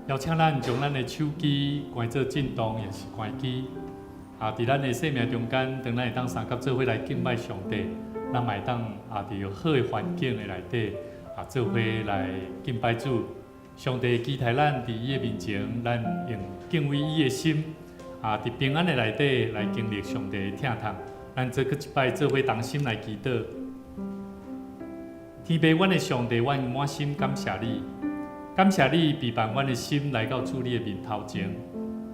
邀请咱将咱的手机关做震动，也是关机。伫咱的生命中间，当咱会当三甲做伙来敬拜上帝，咱会当伫好的环境的内底做伙来敬拜主。上帝期待咱伫伊的面前，咱用敬畏伊的心，伫平安的内底来经历上帝的疼痛。咱做一摆做伙同心来祈祷。天父，阮的上帝，阮满心感谢你。感谢你陪伴阮的心来到主你的面头前，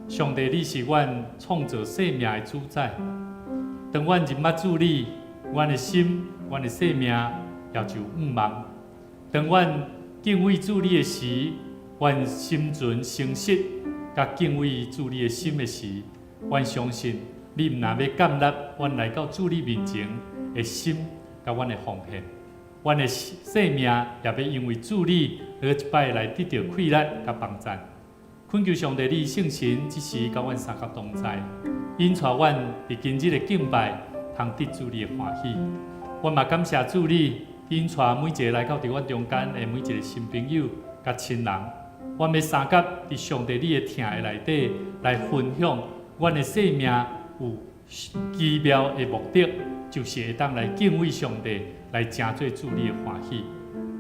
上帝，你是阮创造生命的主宰。当阮认捌主你，阮的心、阮的生命也就茫。当阮敬畏主你的时，阮心存诚实，甲敬畏主你的心的时，阮相信你毋但要接纳阮来到主你面前的心，甲阮的奉献。阮的生命也要因为主你一摆来得到快乐甲帮助。恳求上帝你圣神即时甲阮三甲同在，引带阮伫今日的敬拜，通得主你的欢喜。阮嘛感谢主你引带每一个来到伫阮中间的每一个新朋友甲亲人，阮要三甲伫上帝你的疼的内底来分享阮的生命有奇妙的目的，就是会当来敬畏上帝。来成做主你的欢喜，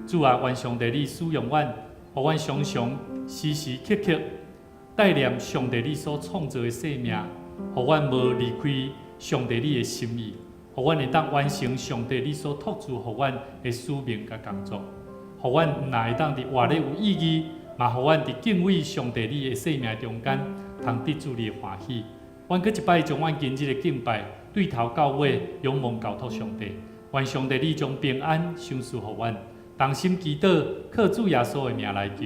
主啊，愿上帝你使用阮，互阮常常时时刻刻带念上帝你所创造的生命，互阮无离开上帝你的心意，互阮会当完成上帝你所托付互阮的使命甲工作，互阮毋但会当伫活得有意义，嘛互阮伫敬畏上帝你的生命中间，通得主你的欢喜。阮搁一摆将阮今日的敬拜对头到尾，仰望交托上帝。愿上帝你将平安赏赐予阮，同心祈祷，靠主耶稣的名来求，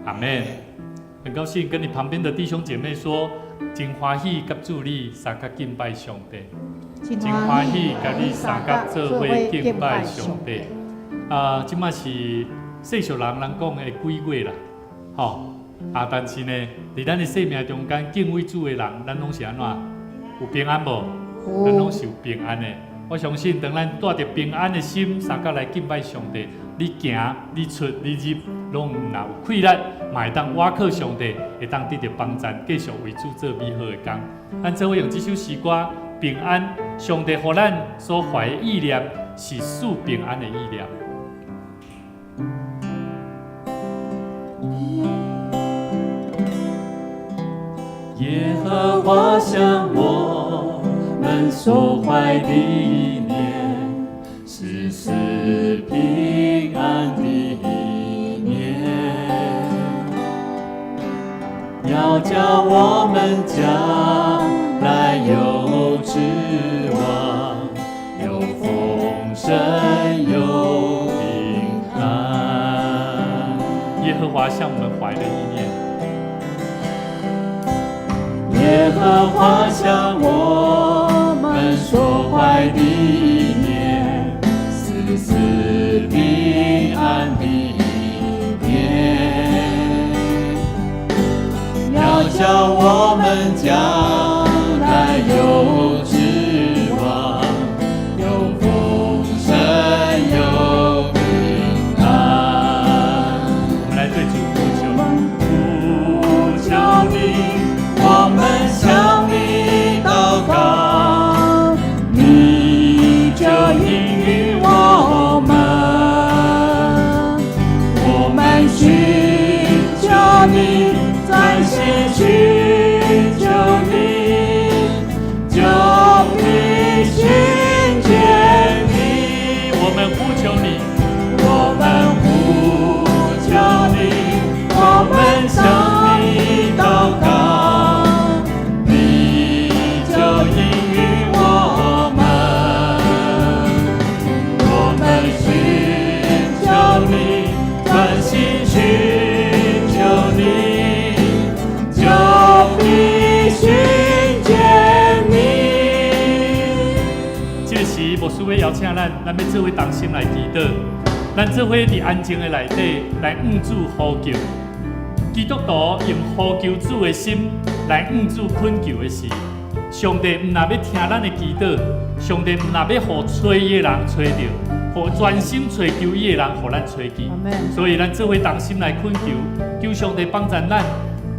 阿门。很高兴跟你旁边的弟兄姐妹说，真欢喜甲主你三甲敬拜上帝，真欢喜甲你三甲做伙敬拜上帝。即马是世俗人讲的鬼月啦，但是呢，伫咱的生命中间敬畏主的人，咱拢是安怎？有平安无？咱拢是有平安的。我相信，当咱带着平安的心，三甲来敬拜上帝，你行、你出、你入，拢有快乐，嘛会当倚靠上帝，会当得到帮助，继续为主做美好的工。咱做伙用这首诗歌，平安，上帝互咱所怀的意念，是赐平安的意念。耶和华向我们所怀的意念，是赐平安的意念，要叫我们将来有指望，有丰盛，有平安。耶和华向我们怀的意念，耶和华向我们所怀的意念，是赐平安的意念，要叫我们将来有指望，有丰盛，有平安。我们来对主呼求你。我们向你祷告，你就应允我们。我们寻求你，专心寻求你，就必寻见你。我们呼求你，我们呼求你，我们向你祷告。所以邀请咱要做伙同心来祈祷，咱做伙伫安静的内底来向主呼求。基督徒用呼求主的心来向主恳求的时，上帝毋但要听咱的祈祷，上帝毋但要互找伊的人找到，互专心找求伊的人，互咱找见。所以咱做伙同心来恳求，求上帝帮助咱，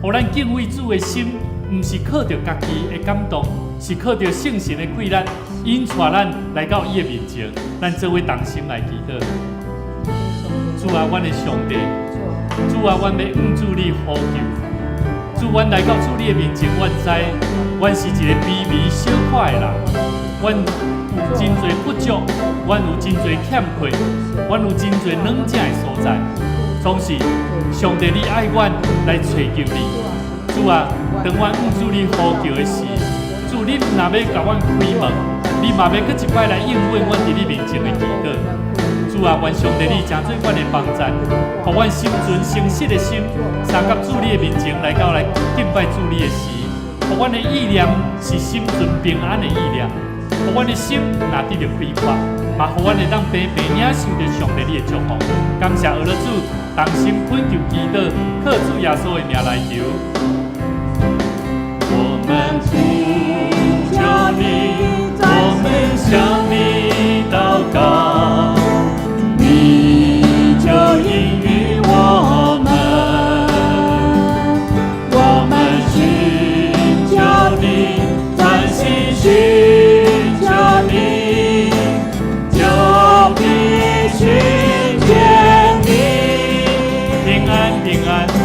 互咱敬畏主的心，毋是靠着家己的感动，是靠着圣神的气力，引带咱来到伊的面前。咱做伙同心来祈祷。主啊，阮的上帝，主啊，阮要往主你呼求。主，阮来到主你的面前，阮知，阮是一个卑微小可的人，阮有真侪不足，阮有真侪欠缺，阮有真侪软正的所在。总是上帝，你爱阮来找求你。主啊，当阮往主你呼求的时，主你若要甲阮开门，你嘛要搁一摆来应允阮伫你面前的祈祷。主啊，愿上帝你成做阮的帮助，互阮心存诚实的心，三到主你的面前来到来敬拜主你的时，互阮的意念是心存平安的意念，互阮的心若得到开阔，嘛互阮会当平平领受着上帝你的祝福。感谢俄罗主，同心恳求祈祷，靠主耶稣的名来求。我们呼求你，我们向你祷告。你就应允我们，我们寻求你，专心寻求你，就必寻见你。平安，平安，平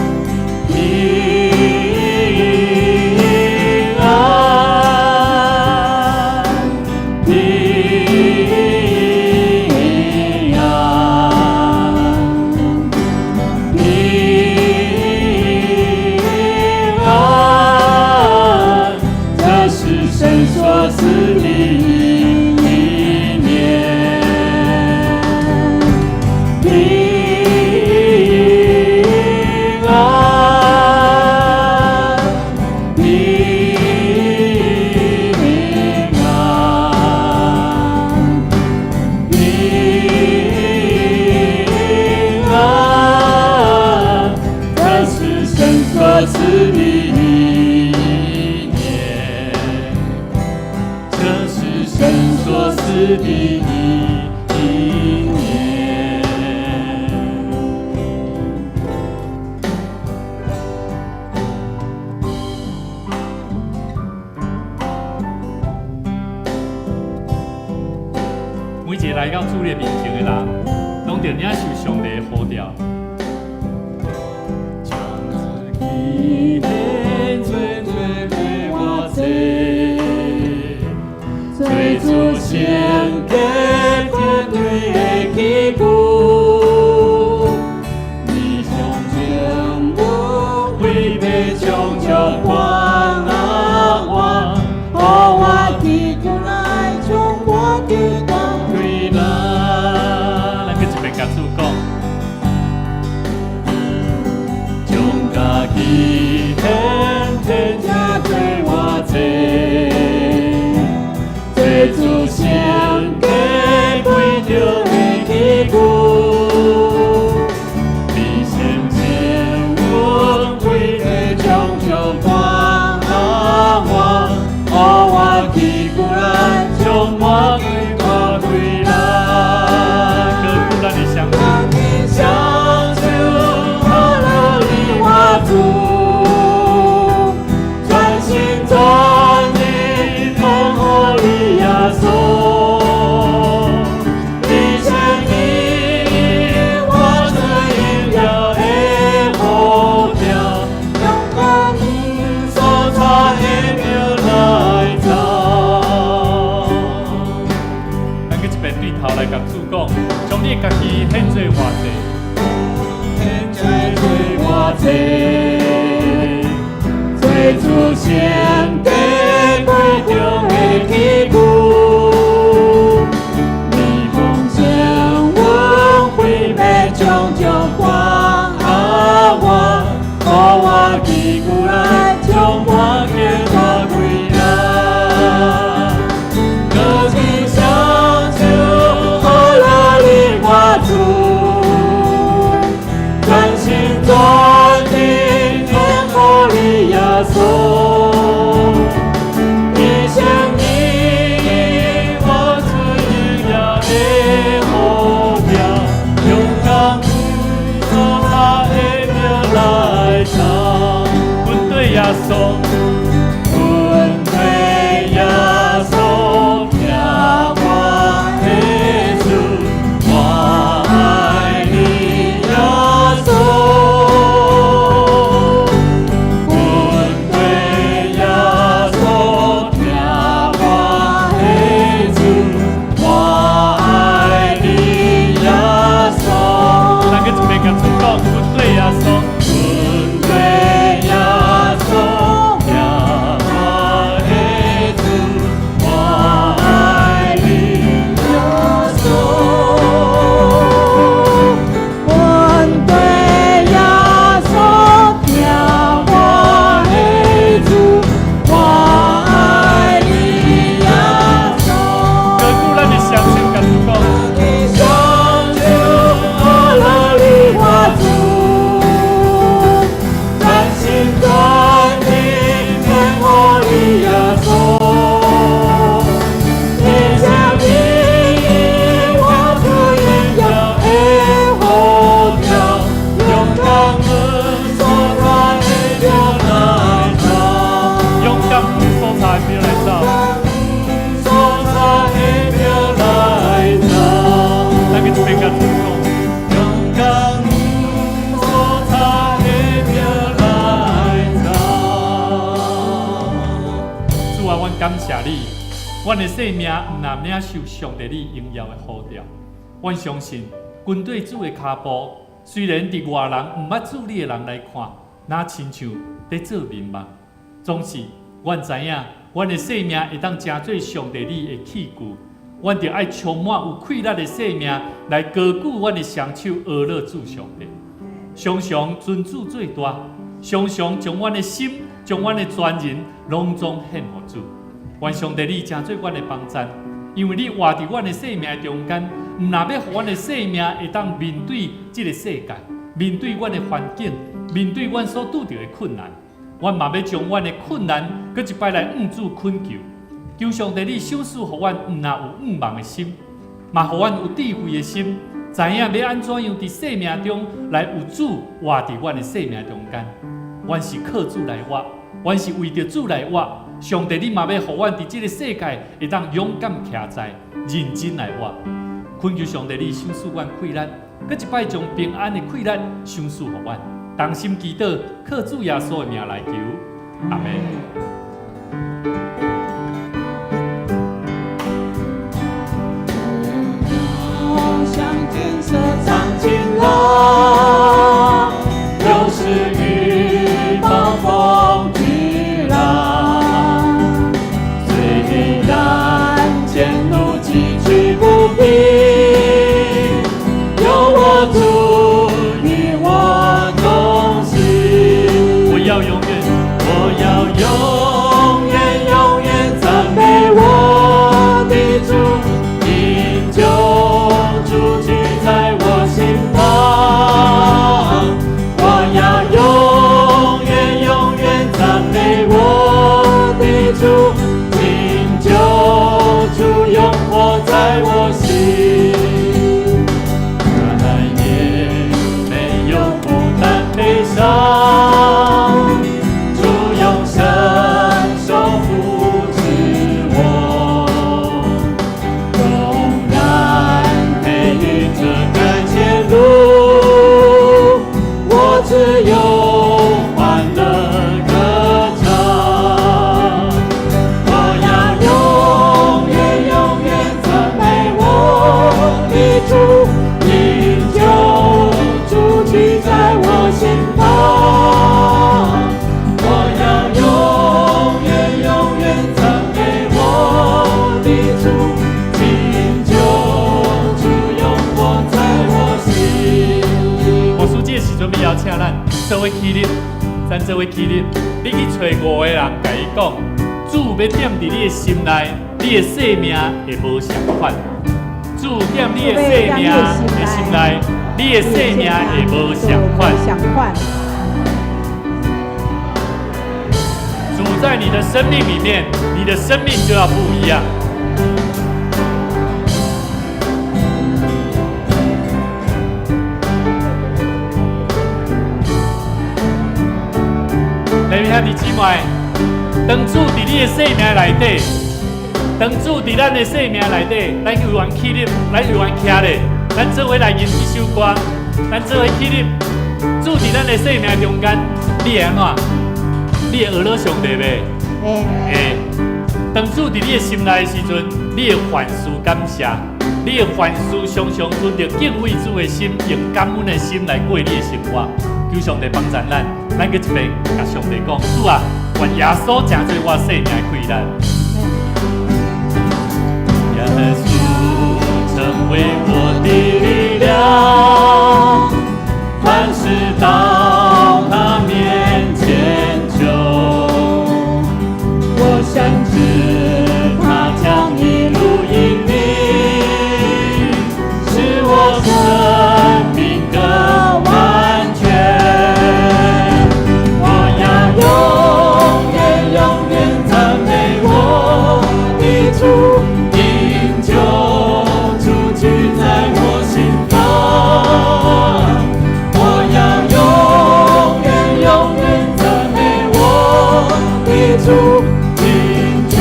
每一个来到主的面前的人，拢着领受上帝的呼召。最祖先给天对的祈求，你胸前无悔被穷求光啊光，我我祈求来从我祈祷归来。咱搁一遍甲主讲，将家己天天家对我坐。祖先给归着的祈求，你先前我为的终究光啊我祈求来将我归我归来，可苦咱的相处，好了你我主，专心专意奉我你呀稣。来甲主讲，将你家己献做偌济，献做偌济，做祖先给归着的祈求，你梦想我会被终究光啊我祈求来将我给我归来，各地相求。主，专心专意天父的耶稣，你向你我最荣耀的耶稣，阮对耶稣听我的主，我爱你耶稣，阮对耶稣听我的主，我爱你耶稣。咱个一边甲主讲，阮对耶稣。感谢你，阮的生命毋但领受上帝你荣耀的呼召。阮相信军队主的脚步，虽然伫外人毋捌主你的人来看，那亲像在做面目。总是阮知影，阮的生命会当成做上帝你的器具，阮着爱充满有气力的生命来高举阮的双手，阿乐主上帝。常常尊主最大，常常将阮的心、将阮的全人拢总献予主。愿上帝你成做阮的帮赞，因为你活伫阮的生命中间，毋但要互阮的生命会当面对这个世界，面对阮的环境，面对阮所拄着的困难，阮嘛要将阮的困难，搁一摆来向主恳求，求上帝你赏赐互阮，毋但有仰望的心，嘛互阮有智慧的心，知影要安怎样伫生命中来有主活伫阮的生命中间。阮是靠主来活，阮是为着主来活。上帝，你嘛要互阮伫这个世界会当勇敢徛在，认真来活。恳求上帝，你赏赐阮气力，搁一摆将平安的气力赏赐互阮。同心祈祷，靠主耶稣的名来求，阿门。像金色长青浪，又是雨暴风巨浪，虽然前路崎岖不平，有我主与我同行。我要永远，我要永远永远赞美我的主。因救主居在我心旁，我要永远永远赞美我的主，因救主永活在我心，再也没有孤单悲伤，主永伸手扶持我。我只有欢乐歌唱，我要永远永远赞美我的主，因救主居在我心旁。我要永远永远赞美我的主，因救主永活在我心。魔术节时阵要邀请咱做伙起立，咱做伙起立。你去找5个人，甲伊讲，主要点伫你的心内，你的生命会无相款。主点你的生命的心内，你的生命会无相款。主在你的生命里面，你的生命就要不一样。弟兄姊妹，当主伫你的生命内底，当主伫咱的生命内底，咱有缘起立，咱有缘徛咧，咱做伙来吟这首歌，咱做伙起立。主伫咱的生命中间，你会安怎？你会学了上帝袂？会。当主伫你的心内的时阵，你会凡事感谢，你会凡事常常存着敬畏主的心，用感恩的心来过你的生活。求上帝帮助咱，咱去一边甲上帝讲：主啊，愿耶稣成做我生命的困难。耶稣成为我的力量，凡事到他面前求。我想知他将一路引领，使我生命更完全。我要永远永远赞美我的主，因救主居在我心房。我要永远永远赞美我的主，因救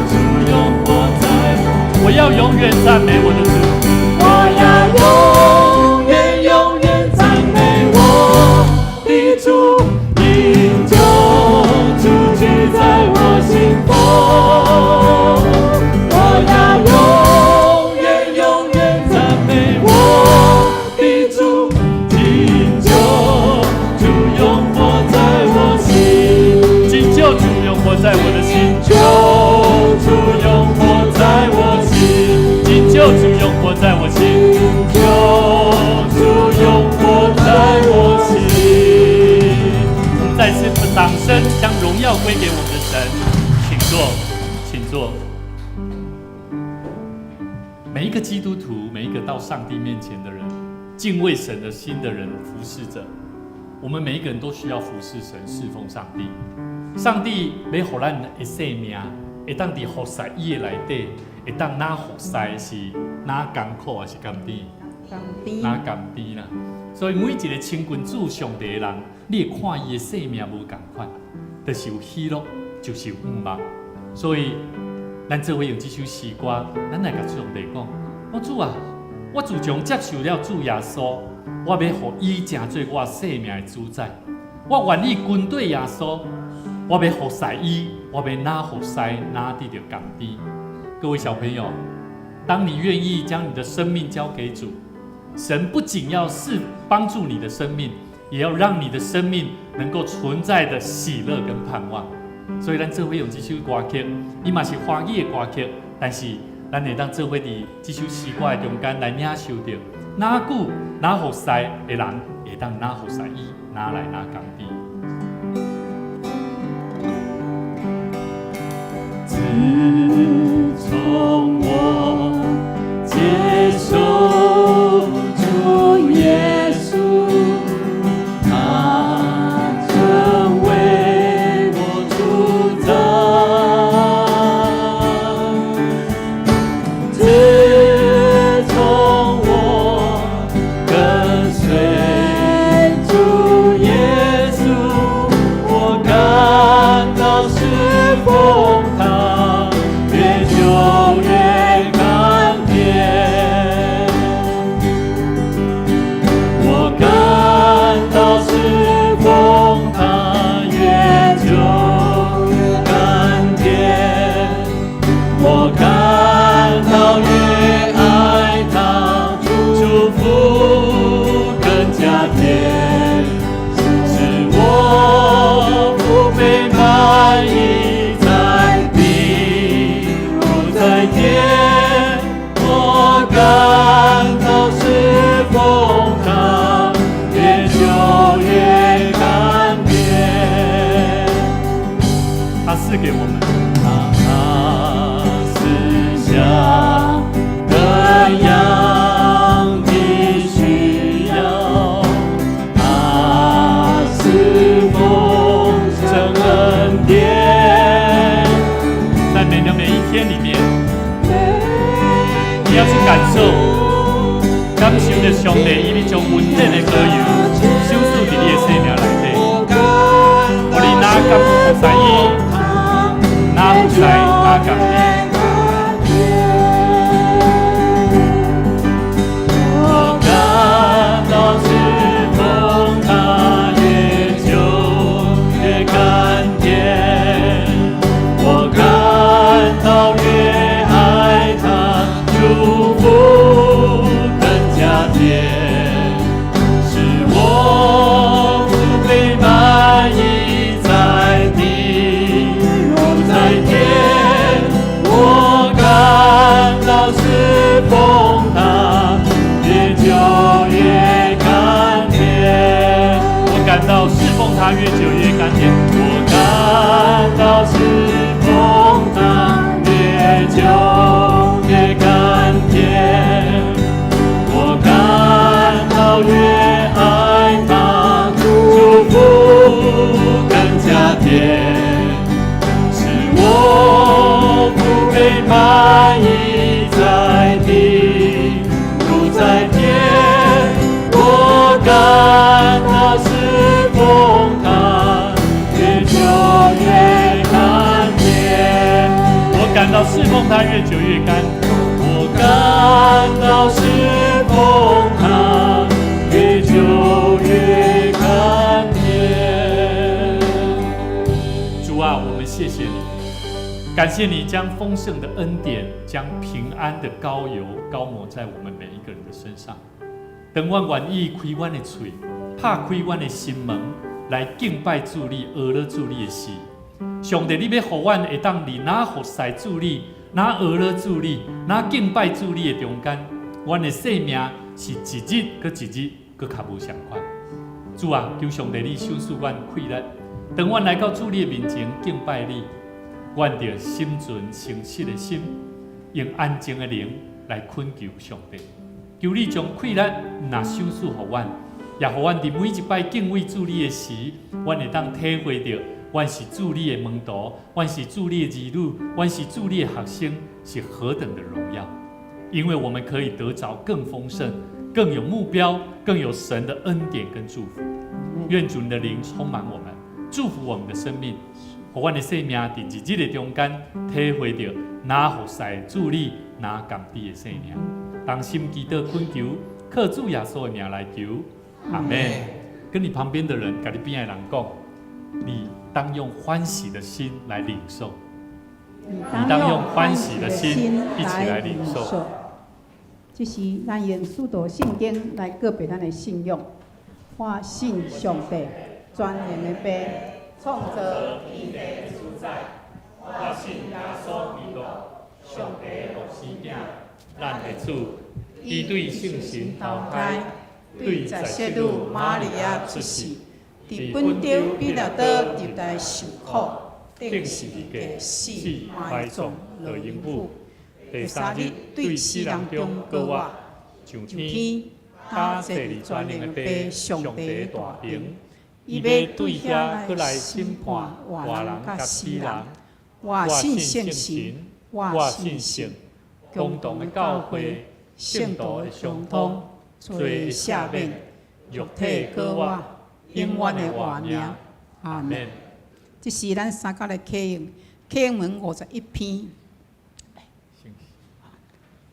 主永活在我。我要永远赞美我的主。我要永远永远赞美我的主，因救主居在我心房。我要永远永远赞美我的主，因救主永活在我心。因救主永活在我的心。救主永活在我心。因救主永活在我心。救主永活在我心。我们再次掌声将荣耀归给我们的神，请坐，请坐。每一个基督徒，每一个到上帝面前的人，敬畏神的心的人，服侍着我们每一个人都需要服侍神，侍奉上帝。上帝要予咱的生命，会当伫服侍伊的内底，会当哪服侍是哪艰苦还是甘甜？哪甘甜啦。所以每一个亲近主上帝的人，你会看伊的生命无同款，就是有喜乐，就是有盼望。所以，咱做伙用这首诗歌，咱来甲上帝讲：我主啊，我自从接受了主耶稣，我要互伊成做我生命的主宰。我愿意跟对耶稣，我要服侍伊，我要哪服侍哪得到甘甜。各位小朋友，当你愿意将你的生命交给主，神不仅要帮助你的生命，也要让你的生命能够存在的喜乐跟盼望。所以咱做伙用这首歌曲，伊嘛是华语的歌曲，但是咱会当做伙伫这首诗歌的中间来领受到，哪久哪服侍的人会当哪服侍伊，哪来哪甘甜。自从我接受主耶稣，他成为我主宰。自从我跟随主耶稣，我感到是奉他越久越甘甜。我感到是奉他越久越甘甜。我感到越爱他，祝福更加甜，使我不被满意在地如在天。我感到是奉他越久越甘甜。他赐给我们，他赐下各样的需要，他赐丰盛恩典。在每一天里面，你要去感受、感受着上帝伊要将恩典的膏油收束伫你的生命内底，互你在阿感恩。我感到是风它越久越甘甜，我感到越爱它，祝福更加甜。我不被满溢在地，如在天。我感到是风它越久越甘甜，我感到侍奉他越久越甘甜。我感到是风它越久越甘甜，我感到越更加甜，是我不被满溢在地，如在天。我感到是风它越久越甘甜，我感到侍奉他越久越甘。我感到是风它越久越甘甜。主啊，我们谢谢你，感谢你将丰盛的恩典、将平安的膏油膏抹在我们每一个人的身上。等我愿意开我的嘴，拍开我的心门，来敬拜主你、学了主你的事。上帝，你要让我会当伫哪服侍主你、哪学了主你、哪敬拜主你的中间，我的生命是一日搁一日搁较无相款。主啊，求上帝你赏赐我气力。当我来到主你的面前敬拜你，我着心存诚实的心，用安静的灵来恳求上帝。求你将气力若赏赐予我，也予我伫每一摆敬畏主你的时，我会当体会到，我是主你的门徒，我是主你的儿女，我是主你的学生，是何等的荣耀！因为我们可以得着更丰盛、更有目标、更有神的恩典跟祝福。愿主你的灵充满我们，祝福我们的生命，让我们的生命在日子的中间体会到哪服侍主你、哪感恩的生命。当心祈祷恳求，靠主耶稣的名来求，阿门。跟你旁边的人，跟你边的人讲，你当用欢喜的心来领受。你当用欢喜的心一起来领受。这是咱用使徒圣经来告别咱的信仰。我信上帝，全能的爸，创造天地的主宰。我信耶稣基督，上帝的独生子，咱的主，伊对圣神投胎，对在世女玛利亚出世，伫本州彼拉多入台受苦，定十字架死埋葬落阴府。第三日对死人中搁活，上天，他坐伫全能的爸上帝的大屏，伊要对遐搁来审判活人甲死人。我信圣神，我信神，共同的教会，圣道的相通，罪的赦免，肉体搁活，永远的活命。阿门。这是咱三角的启应，启应文51篇。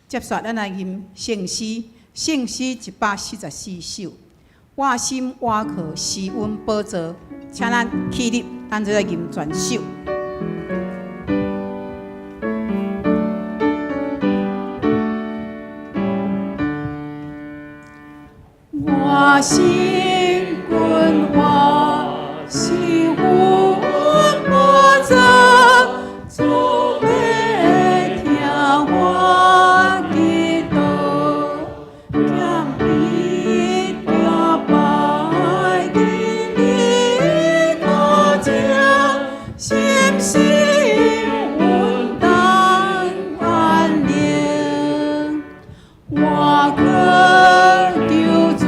接续咱来吟圣诗，圣诗144首。我心倚靠施恩宝座，请咱起立，咱就来吟全首。我心君我是恩宝座，主要听我祈祷，谦卑表白给你高正，心心稳当安宁，我可救主。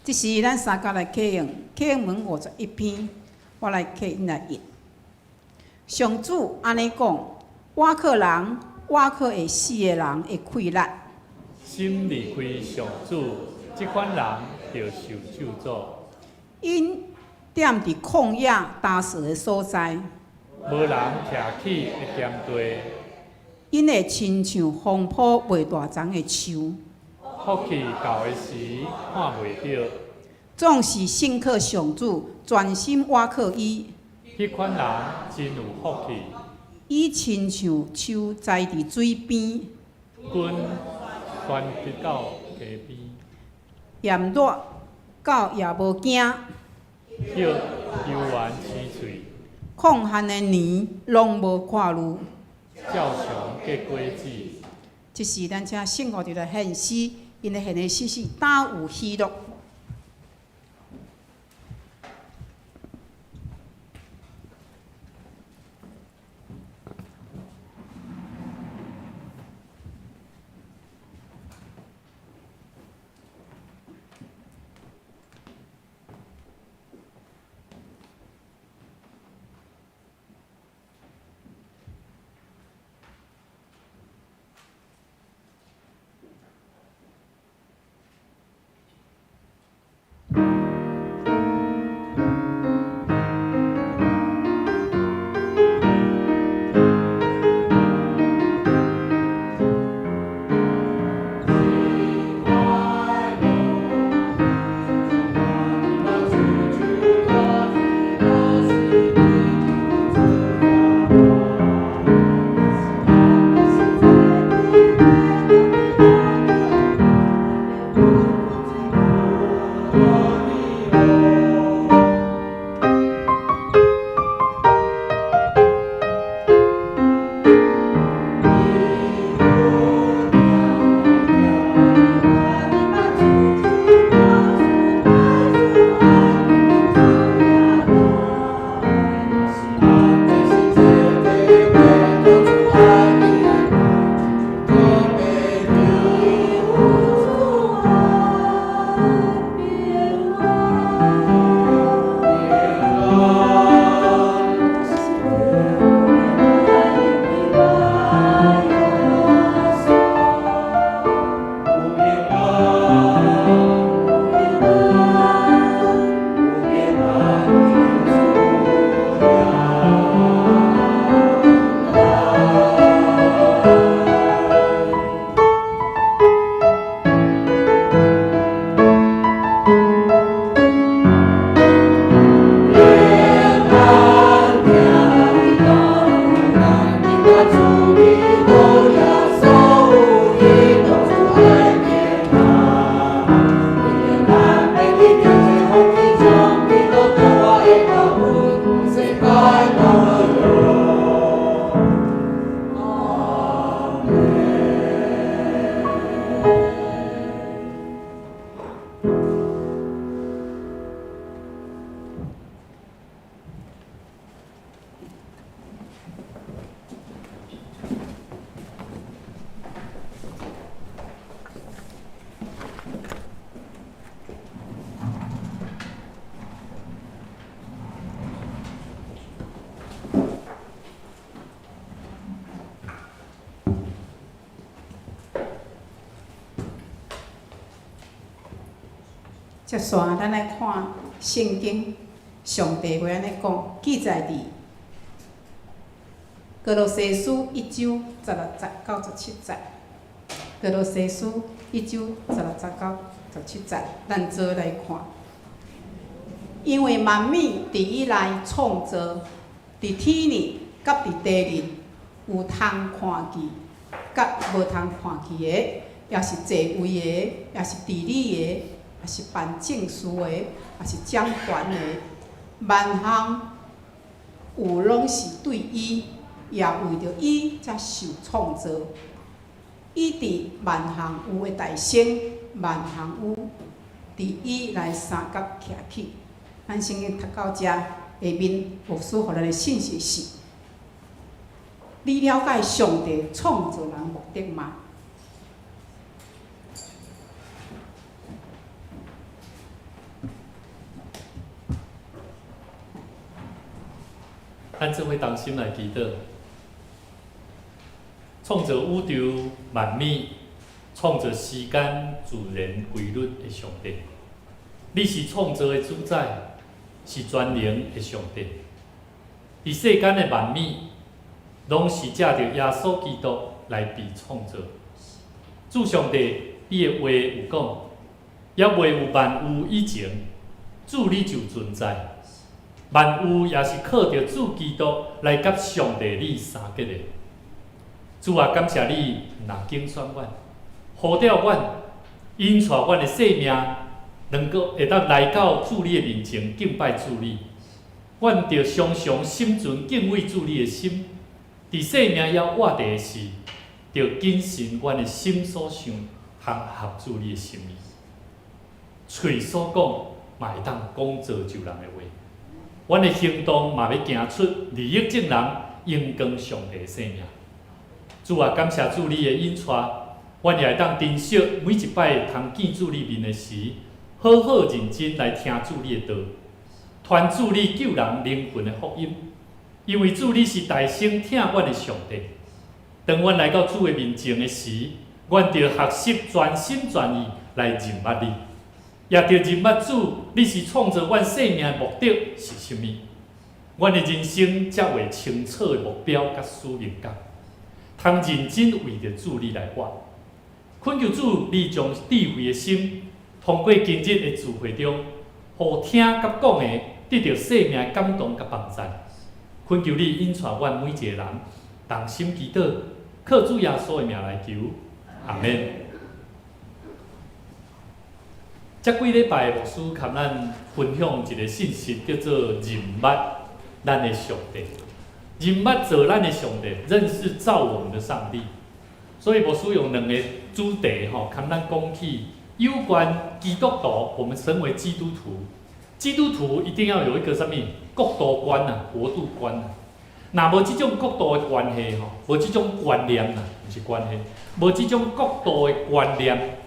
这是咱三甲来启用，启用文51篇，我来启因来译。上主安尼讲：瓦克会死的人会溃烂。心离开上主，即款人就受咒诅。因踮伫旷野打扫的所在，无人徛起会咸地。因会亲像风波袂大丛的树。福气到的时看袂到。总是信靠上主，专心倚靠伊。迄款人真有福气。伊亲像树栽伫水边，根旋直到溪边。炎热，狗也无惊。叫游园生喙。抗旱的年，拢无看路。照常过果子。这是咱遮圣五条的献诗，因的献的诗是大有喜乐。接续咱来看圣经，上帝话安尼讲，记载伫哥罗西书1章16节到17节。哥罗西书1章16节到17节，咱做来看。因为万物伫伊内创造，伫天里甲伫地里，有通看见，甲无通看见的，也是座位的，也是治理的。也是办政事的，也是掌权的，万项有拢是对伊，也为着伊才受创造。伊伫万项有的大声，万项有伫伊来三角徛起。咱圣经读到遮，下面牧师互咱的信息是：你了解上帝创造人目的吗？咱做伙同心来祈祷。创造宇宙万物，创造时间自然规律的上帝，你是创造的主宰，是全能的上帝。伫世间的万物，拢是借着耶稣基督来被创造。主上帝，你的话有讲，也未有万物以前，主你就存在。万物也是靠着主基督来甲上帝你相结的。主啊，感谢你若拣选阮，呼召阮，引带阮的生命，能够会当来到主你的面前敬拜主你。阮着常常心存敬畏主你的心，伫生命要活地的时，着谨慎阮的心所想，合主你的心意。嘴所讲，嘛会当讲造就人的话。阮的行动嘛要行出利益正人、荣光上帝的生命。主啊，感谢主你的引带，阮也会当珍惜每一摆通见主你面的时，好好认真来听主你的道，传主你救人灵魂的福音。因为主你是大声听阮的上帝。当阮来到主的面前的时，阮着学习全心全意来认捌你，也着认捌主，你是创造阮生命的目的是甚物？阮的人生才会清楚的目标甲使命感。通认真为着主你来活，恳求主你将智慧的心，通过今日的聚会中，互听甲讲的得到生命的感动甲帮助。恳求你引带阮每一个人，同心祈祷，靠主耶稣的名来求，阿免。这几礼拜牧师甲咱分享一个信息，叫做认捌咱的上帝。认捌做咱的上帝，认识造我们的上帝。所以牧师用两个主题跟咱讲起有关基督徒，我们身为基督徒，基督徒一定要有一个什么国度观啊、国度观啊。若无这种国度的关系无这种观念不是关系，无这种国度的观念，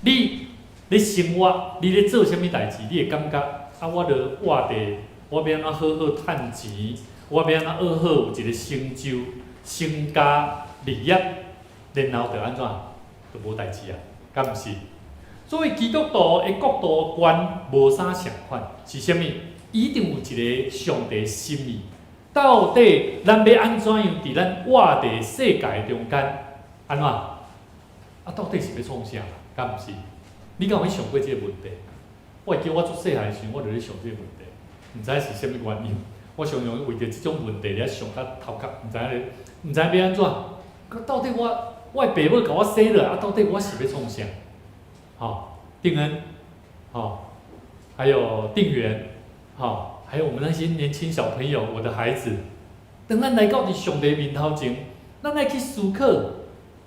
你咧生活，你咧做啥物代志，你会感觉啊，我着活地，我要安怎好好趁钱。我要安怎好好有一个成就、成家立业，然后着安怎，就无代志啊，敢毋是？所以基督徒的国度观无啥相款，是啥物？一定有一个上帝的心意。到底咱要安怎样伫咱活地世界中间，安怎？啊，到底是要创啥？敢毋是？你敢有去想过这个问题？我会记我做细汉时，我就咧想这个问题，毋知是啥物原因。我常常为着即种问题咧想到头壳，毋知要安怎？到底我的爸母甲我生落，到底我是要创啥？定恩，还有定元，还有我们那些年轻小朋友，我的孩子，当咱来到伫上帝面头前，咱来去思考，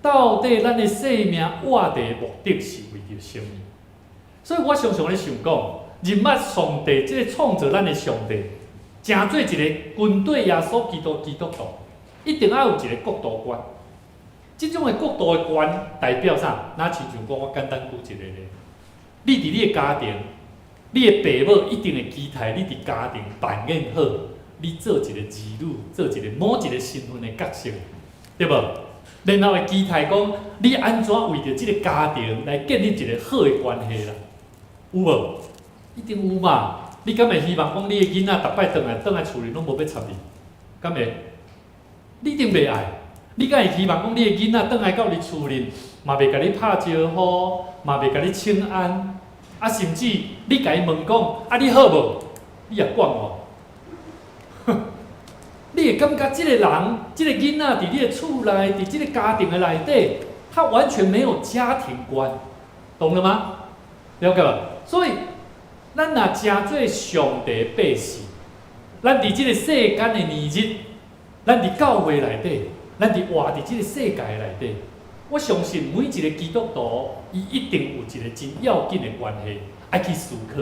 到底咱的生命活地的目的是为着啥物？所以我常常咧想讲，认捌上帝，即个创造咱的上帝。诚做一个军队耶稣基督徒，一定要有一个国度观。即种的国度的观代表啥？那亲像讲，我简单举一个咧。你伫你的家庭，你的爸母一定会期待你伫家庭扮演好，你做一个儿女，做一个某一个身份的角色，对无？然后会期待讲，你安怎为着即个家庭来建立一个好的关系啦？有无？一定有嘛。你敢会希望讲你的囡仔逐摆倒来厝里拢无要插你？敢会？你一定袂爱。你敢会希望讲你的囡仔倒来到你厝里，嘛袂甲你拍招呼，嘛袂甲你请安，啊，甚至你甲伊问讲，啊，你好无？你也管我。你会感觉即个人、即个囡仔伫你的厝内，伫即个家庭的内底，他完全没有家庭观，懂了吗？了解吧？所以。咱若诚做上帝百姓，咱伫即个世间的年日，咱伫教会内底，咱伫活伫即个世界内底，我相信每一个基督徒，伊一定有一个真要紧的关系，爱去思考，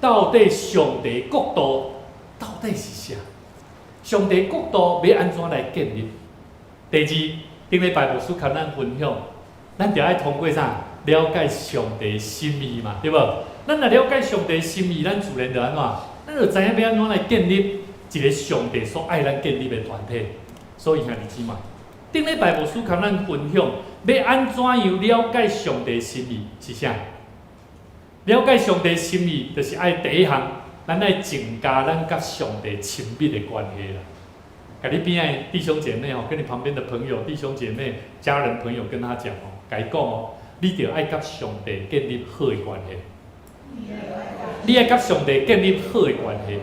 到底上帝国度到底是啥？上帝国度要安怎来建立？第二，顶礼拜牧师甲咱分享，咱着爱通过啥？了解上帝的心意嘛，对无？咱若了解上帝的心意，咱自然就安怎？咱就知影要安怎来建立一个上帝所爱咱建立的团体。所以兄弟姊妹，顶礼拜牧师跟咱分享，要安怎样了解上帝的心意是啥？了解上帝的心意，就是爱第一项，咱爱增加咱甲上帝亲密的关系啦。甲你边仔弟兄姐妹哦，跟你旁边的朋友、弟兄姐妹、家人朋友跟他讲哦，甲伊讲哦，你着爱甲上帝建立好的关系。你爱甲上帝建立好的关系。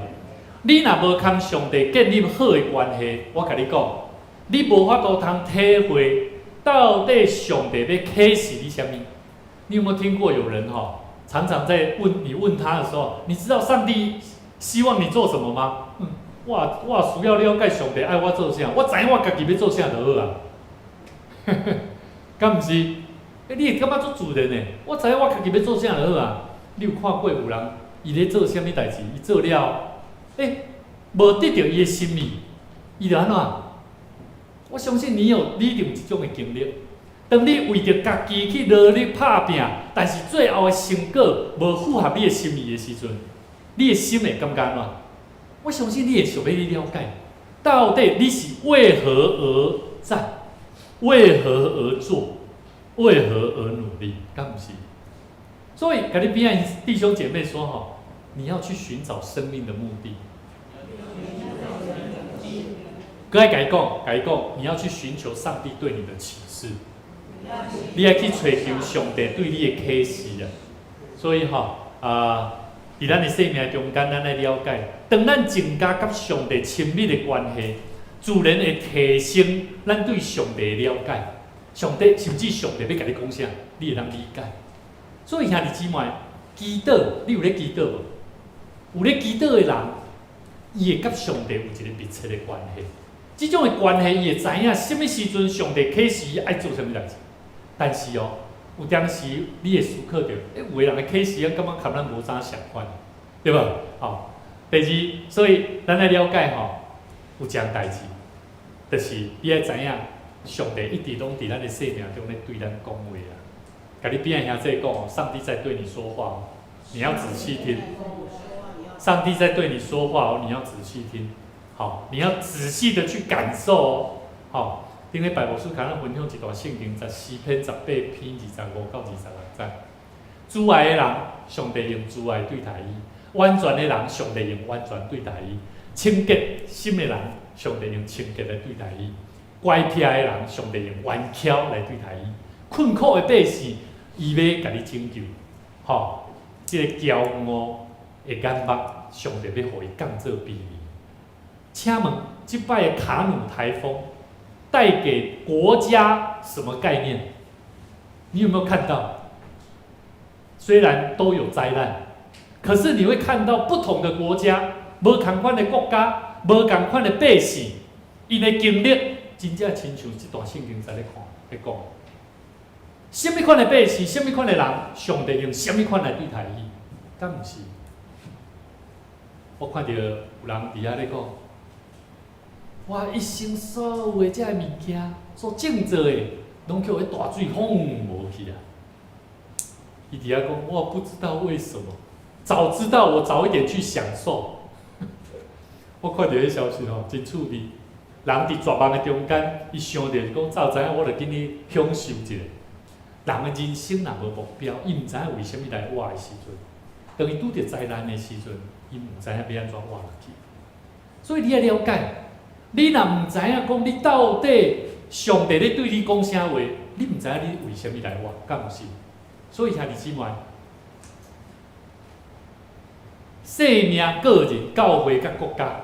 你若无通上帝建立好的关系，我甲你讲，你无法度通体会到底上帝要启示你什么。你有没有听过有人哈？常常在问他的时候，你知道上帝希望你做什么吗？我需要了解上帝爱我做啥，我知影我家己要做啥就好啊。敢毋是？你会感觉足自然的，我知影我家己要做啥就好啊。你有看过有人伊咧做啥物代志，伊做了，无得到伊的心意，伊就安怎？我相信你一定有这种的经历。当你为着家己去努力打拼，但是最后的成果无符合你的心意的时阵，你的心会感觉安怎？我相信你会想要去了解，到底你是为何而战，为何而做，为何而努力，敢不是？所以，甲你边仔弟兄姐妹说吼，你要去寻找生命的目的。搁爱甲伊讲，你要去寻求上帝对你的启示。你要去找求上帝对你的启示啊！所以吼伫咱的生命中间，咱来了解，当咱增加甲上帝亲密的关系，自然会提升咱对上帝的了解。上帝甚至上帝要甲你讲啥，你会当理解。所以兄弟姊妹，祈祷，你有咧祈祷无？有咧祈祷的人，伊会甲上帝有一个密切的关系。这种的关系，伊会知影什么时阵上帝启示伊爱做什么代志。但是哦，有当时你会思考到，有个人的启示，感觉跟咱无啥相关，对吧？第二，所以咱来了解有一件代志，就是你要知影，上帝一直拢伫咱的生命中咧对咱讲话啊。甲你边仔兄弟讲上帝在对你说话你要仔细听。上帝在对你说话你要仔细听。你要仔细的去感受顶礼拜牧师甲咱分享一段圣经14篇18篇25到26节。主爱的人，上帝用主爱对待伊；完全的人，上帝用完全对待伊；清洁心的人，上帝用清洁来对待伊；乖僻的人，上帝用顽巧来对待伊；困苦的百姓，伊要甲你拯救。这个骄傲的眼目，上帝要互伊降做卑微。请问，这摆的卡努台风带给国家什么概念？你有没有看到？虽然都有灾难，可是你会看到不同的国家，无同款的国家，无同款的百姓，因的经历真正亲像这段圣经在咧讲，什么款的百姓，什么款的人，上帝用什么款来对待伊？敢毋是？我看到有人伫遐咧讲。我一生所有的这物件所种做的，拢叫迄大水轰无去啊！伊伫遐讲，我不知道为什么，早知道我早一点去享受。我看到迄消息真趣味。人伫绝望的中间，伊想着讲，早知影我着紧去享受一下。人的人生若无目标，伊毋知影为虾米来活的时阵，当伊拄着灾难的时阵，伊毋知影要安怎活落去。所以你要了解。你若毋知影讲，你到底上帝咧对你讲啥话，你毋知影你为虾米来活，敢毋是？所以兄弟姊妹，生命、个人、教会甲国家，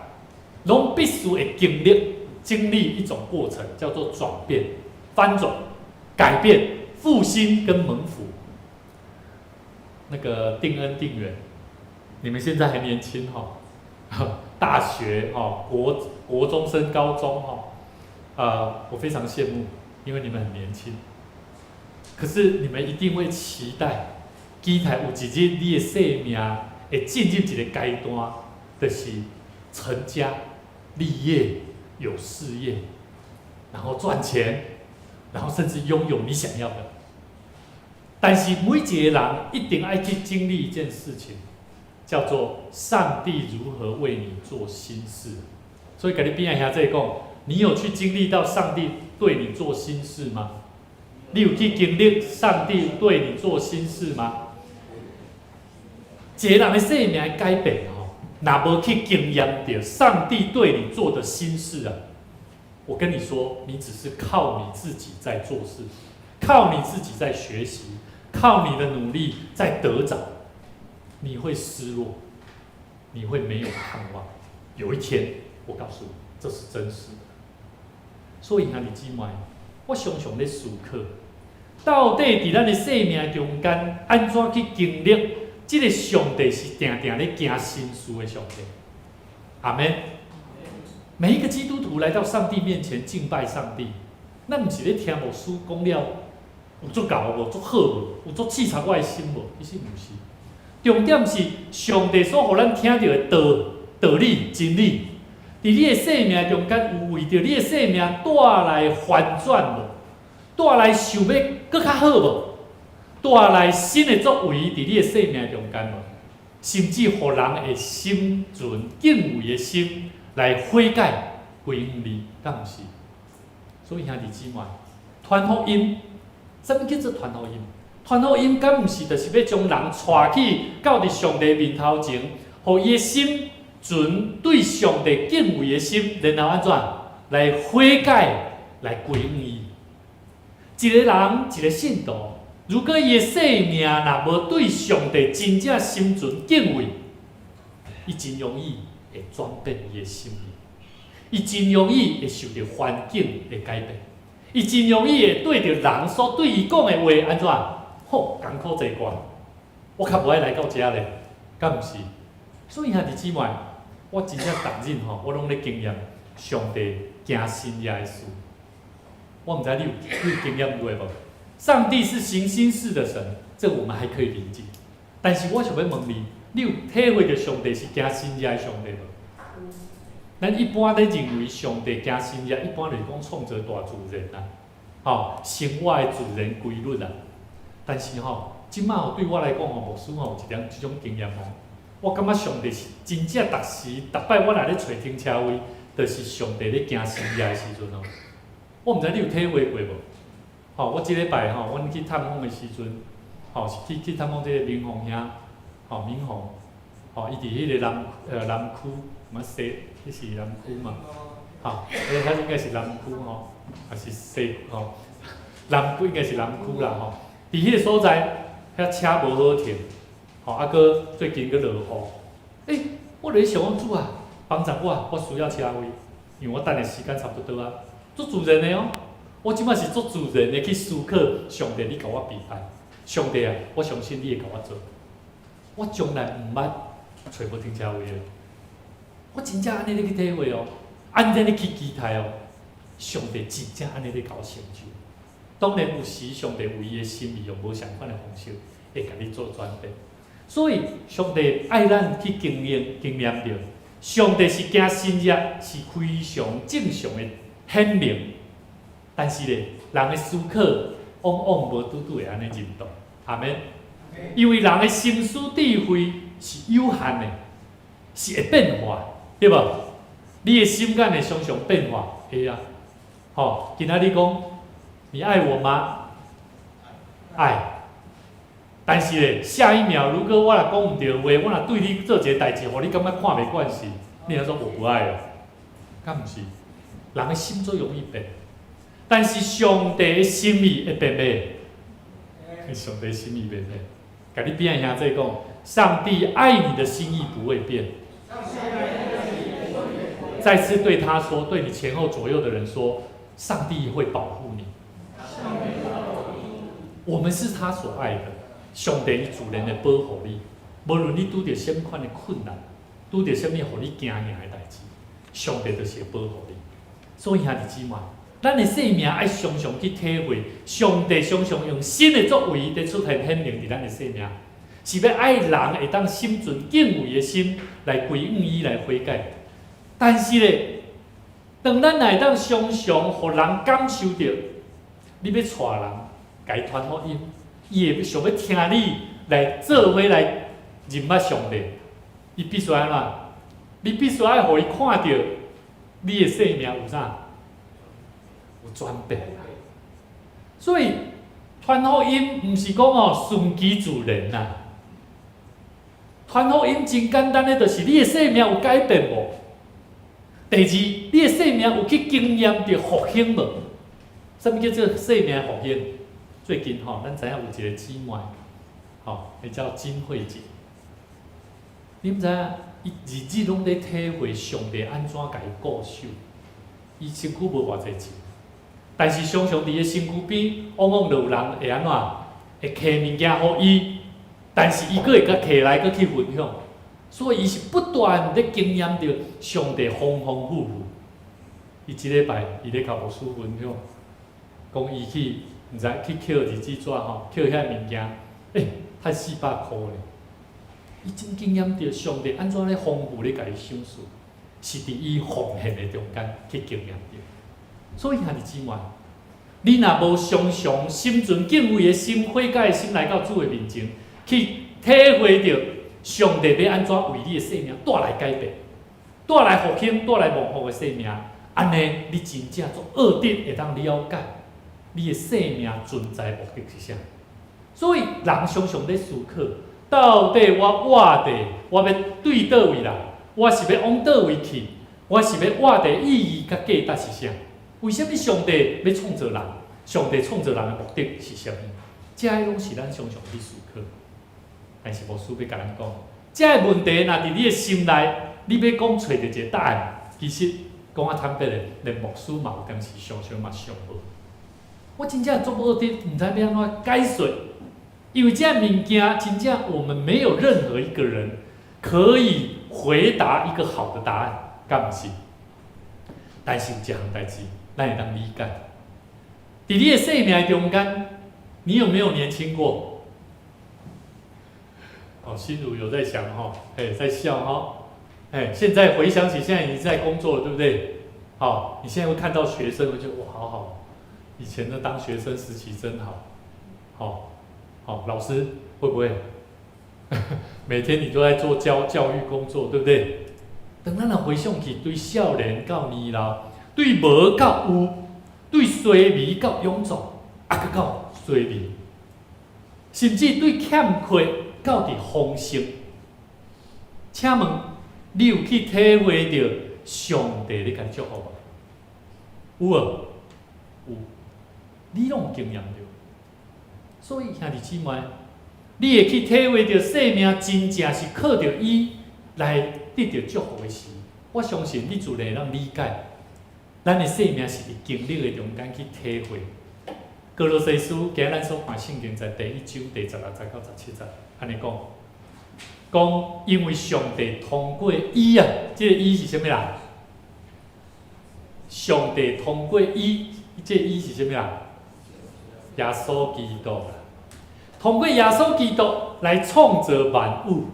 拢必须会经历一种过程，叫做转变、翻转、改变、复兴跟蒙福。那个定恩、定远，你们现在还年轻大学国中升高中我非常羡慕，因为你们很年轻。可是你们一定会期待，期待有一日你的生命会进入一个阶段，就是成家立业、有事业，然后赚钱，然后甚至拥有你想要的。但是每一个人一定要去经历一件事情，叫做上帝如何为你做新事。所以给你边仔兄弟讲，你有去经历到上帝对你做新事吗？你有去经历上帝对你做新事吗？一个人的生命的改变吼，若无去经验到上帝对你做的新事啊，我跟你说，你只是靠你自己在做事，靠你自己在学习，靠你的努力在得着，你会失落，你会没有盼望。有一天，我告诉你，这是真实的。所以兄弟姊妹，我常常咧思考，到底伫咱的生命中间，安怎去经历？这个上帝是定定咧行新事的上帝。阿们。每一个基督徒来到上帝面前敬拜上帝，咱毋是咧听牧师讲了有足够无、足好无、有足刺激我的心无？其实毋是。重点是上帝所互咱听到的道理、真理，伫你的生命中间有为着你的生命带来翻转无？带来想要搁较好无？带来新的作为伫你的生命中间无？甚至互人的心存敬畏的心来悔改归向你，敢毋是？所以兄弟姊妹，传福音，什么叫做传福音？传福音敢毋是就是要将人带去到伫上帝面头前，互伊的心存对上帝敬畏的心，然后安怎来悔改来归向伊？一个人一个信徒。如果伊的生命若无对上帝真正心存敬畏，伊真容易会转变伊的心意，伊真容易会受到环境的改变，伊真容易会对着人所对伊讲的话安怎？吼，艰苦坐惯，我较无爱来到遮咧，敢毋是？所以兄弟姊妹，我真正逐日吼，我拢咧经验上帝行新耶的事。我毋知你有经验过无？上帝是行新事的神，这我们还可以理解。但是我想要问你，你有体会到上帝是行新耶的上帝无？咱一般咧认为上帝行新耶，一般就是讲创造大自然啦，生活的自然规律啦。但是即摆对我来讲牧师有一点即种经验我感觉上帝是真正逐摆我若咧找停车位，就是上帝咧行新耶的时阵我毋知你有体会过无？我即礼拜阮去探访的时阵，是去探访这个明宏兄，明宏，伊伫迄个南区，嘛西，迄是南区嘛，迄应该是南区还是西南区应该是南区啦伫迄个所在，遐车无好停，搁最近搁落雨，我就想讲主啊，帮助我需要车位，因为我等的时间差不多足自然的我即摆是足自然的去思考，上帝你甲我安排，上帝啊，我相信你会甲我做，我从来毋捌找无停车位的，我真正安尼咧去体会安尼咧去期待上帝真正安尼咧甲我成就。当然有时上帝有伊的心意，用无相款的方式会甲你做转变，所以上帝爱咱去经验着，上帝是行新约，是非常正常的显明。但是咧，人的思考往往无拄会安尼认同，阿免？因为人的心思智慧是有限的，是会变化，对无？你的心眼会常常变化，会啊。今仔日讲，你爱我吗？爱。但是咧，下一秒如果我若讲毋对话，我若对你做一个代志，互你感觉看袂惯势，你若说我不爱了，敢毋是？人的心最容易变。但是上帝的心意会变袂？上帝心意变袂？甲你边仔兄弟讲，上帝爱你的心意不会变。再次对他说，对你前后左右的人说，上帝会保护你。我们是他所爱的，上帝自然会保护你。无论你拄着什么款的困难，拄着什么互你惊的代志，上帝就是会保护你。所以兄弟姊妹。咱的生命爱常常去体会，上帝常常用新的作为在出现显明伫咱的生命，是要爱人会当心存敬畏的心来归向伊来悔改。但是咧，当咱会当常常互人感受到，你要带人家传福音，伊会想要听你来做伙来认捌上帝，伊必须安怎？你必须爱互伊看到你的生命有啥？有转变。所以传福音毋是讲哦顺其自然呐。传福音真简单的，就是你的生命有改变无？第二，你的生命有去经验着复兴无？什么叫做生命复兴？最近吼，咱知影有一个姊妹，吼，伊叫金慧姐。你毋知影？伊日日拢咧体会上帝安怎甲伊顾守。伊身躯无偌济钱，但是常常伫伊身躯边，往往就有人会安怎？会摕物件互伊，但是伊佫会甲摕来佫去分享。所以伊是不断咧经验着上帝丰丰富富。伊一礼拜，伊咧甲牧师分享，讲伊去，毋知去捡日子纸吼，捡遐物件，赚400箍咧。伊真经验着上帝安怎咧丰富咧甲伊享受，是伫伊奉献的中间去经验着。所以兄弟姊妹，你若无常常心存敬畏的心、悔改的心来到主的面前，去体会着上帝要安怎为你的生命带来改变、带来复兴、带来蒙福的生命，安尼你真正做恶定会当了解你的生命存在目的是啥。所以人常常咧思考。到底我活地，我要对倒位来？我是要往倒位去？我是要活地意义甲价值是啥？为什么上帝要创造人？上帝创造人的目的是啥物？这些拢是咱常常去思考。但是牧师要甲咱讲，这个问题若伫你的心内，你要讲找到一个答案，其实讲啊坦白的，连牧师嘛有当时常常嘛想无。我真正做恶的，毋知要安怎解说。因为这物件真正我们没有任何一个人可以回答一个好的答案，敢毋是？但是有一项代志，咱会当理解。伫你的生命中间，你有没有年轻过？哦，心如有在想哈，在笑哈，现在回想起现在已经在工作了，对不对？好，你现在会看到学生，会觉得哇，好好，以前的当学生时期真好，好。好，老师会不会每天你都在做教育工作，对不对？当咱回想起，对少年到年老，对无到有，对衰微到臃肿，佫到衰微，甚至对欠缺到伫丰盛。请问，你有去体会到上帝咧甲你祝福无？有无？有，你拢有经验到。所以兄弟姊妹，你会去体会到生命真正是靠着伊来得到祝福的时，我相信你自然会当理解，咱的生命是伫经历的中间去体会。哥罗西书今日咱所看圣经在第1章第16节到17节，安尼讲因为上帝通过伊啊，这个伊是啥物啦？上帝通过伊，这个伊是啥物啦？耶稣基督啦。通过耶稣基督来创造万物，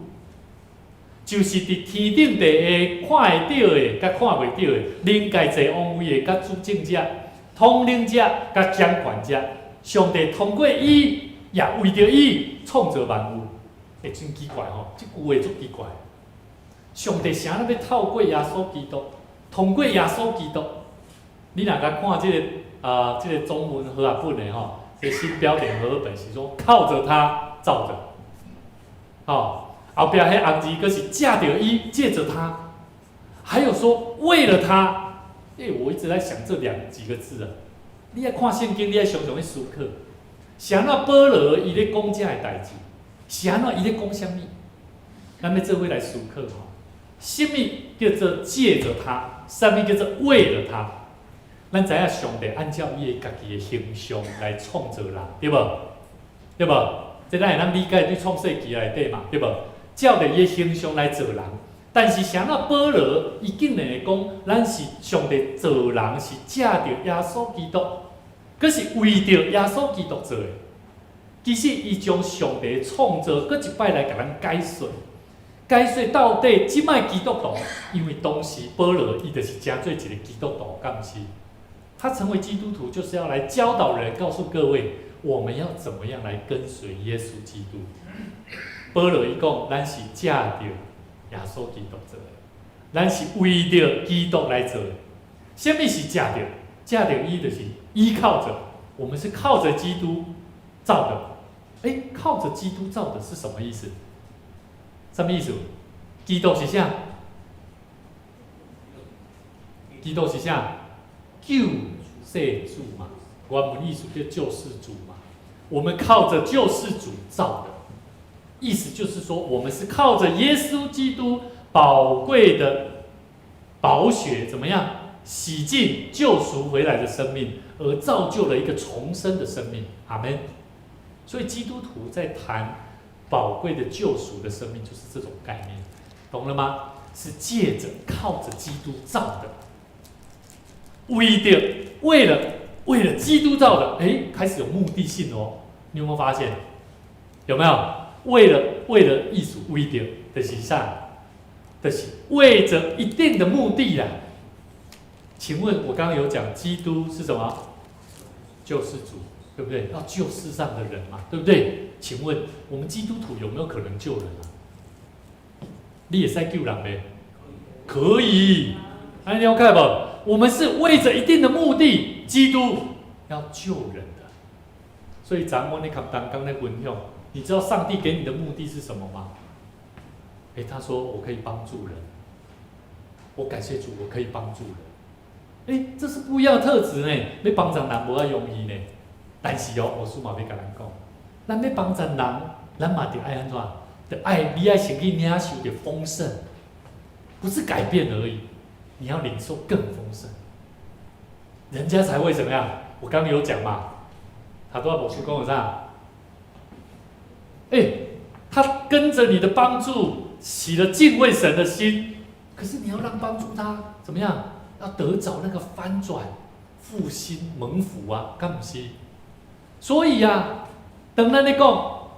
就是伫天顶地下看会到的，甲看袂到的，灵界在王位的，甲主政者、统领者、甲掌权者，上帝通过伊，也为着伊创造万物。真奇怪吼，这句话足奇怪。上帝啥要透过耶稣基督，通过耶稣基督，你若甲看这个中文和合本的吼。这新标点和合本是说靠着他造的，后边迄红字佫是借着伊，借着他，还有说为了他，我一直在想这几个字啊。你爱看圣经，你爱常常去思考，是安怎保罗伊咧讲这个代志，是安怎伊咧讲啥物？咱要做伙来思考吼，什么叫做借着他？啥物叫做为了他？咱知影上帝按照伊家己的形象来创造人，对无？对无？这咱会当理解对创世纪内底嘛，对无？照着伊的形象来做人，但是啥那保罗伊竟然会讲，咱是上帝造人是借着耶稣基督，可是为着耶稣基督做的。其实伊将上帝创造搁一摆来甲咱解说，解说到底即摆基督徒，因为当时保罗伊就是真做一个基督徒，敢毋是？他成为基督徒，就是要来教导人，告诉各位，我们要怎么样来跟随耶稣基督。保罗伊讲，咱是借着耶耶稣基督做的，咱是为着基督来做的。什么是借着？借着伊就是依靠着，我们是靠着基督造的。哎，靠着基督造的是什么意思？什么意思？基督是啥？基督是啥？救世主嘛，原本意思叫救世主嘛。我们靠着救世主造的，意思就是说，我们是靠着耶稣基督宝贵的宝血，怎么样洗净、救赎回来的生命，而造就了一个重生的生命。阿们。所以基督徒在谈宝贵的救赎的生命，就是这种概念，懂了吗？是借着靠着基督造的，为了基督造的，哎，开始有目的性哦。你有没有发现？有没有？为了艺术，为着就是啥？就是为着一定的目的啦。请问我刚刚有讲，基督是什么？救世主，对不对？要救世上的人嘛，对不对？请问我们基督徒有没有可能救人啊？你也在救人呗？可以，你了解不？我们是为着一定的目的，基督要救人的。所以咱们那看刚刚那分享，你知道上帝给你的目的是什么吗？他说我可以帮助人，我感谢主，我可以帮助人。这是不一样的特质呢。要帮助人无要容易呢，但是牧师嘛要甲咱讲，咱要帮助人，咱嘛得爱安怎？得爱你爱先去领受的丰盛，不是改变而已，你要领受更丰盛，人家才会怎么样？我刚刚有讲嘛，他都要牧师讲的啥？他跟着你的帮助，起了敬畏神的心，可是你要让帮助他怎么样？要得着那个翻转、复兴、蒙福啊，敢不是？所以啊，当咱咧讲，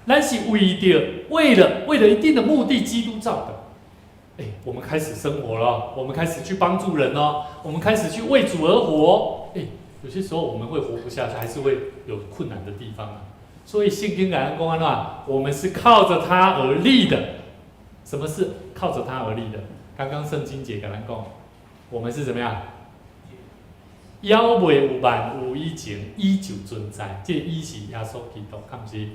咱是为了一定的目的，基督造的。我们开始生活了，我们开始去帮助人了，我们开始去为主而活。有些时候我们会活不下去，还是会有困难的地方啊。所以圣经感恩公安话，我们是靠着他而立的。什么是靠着他而立的？刚刚圣经节感恩讲，我们是怎么样？要未有万有以前，伊就存在。这伊是耶稣基督，看不是？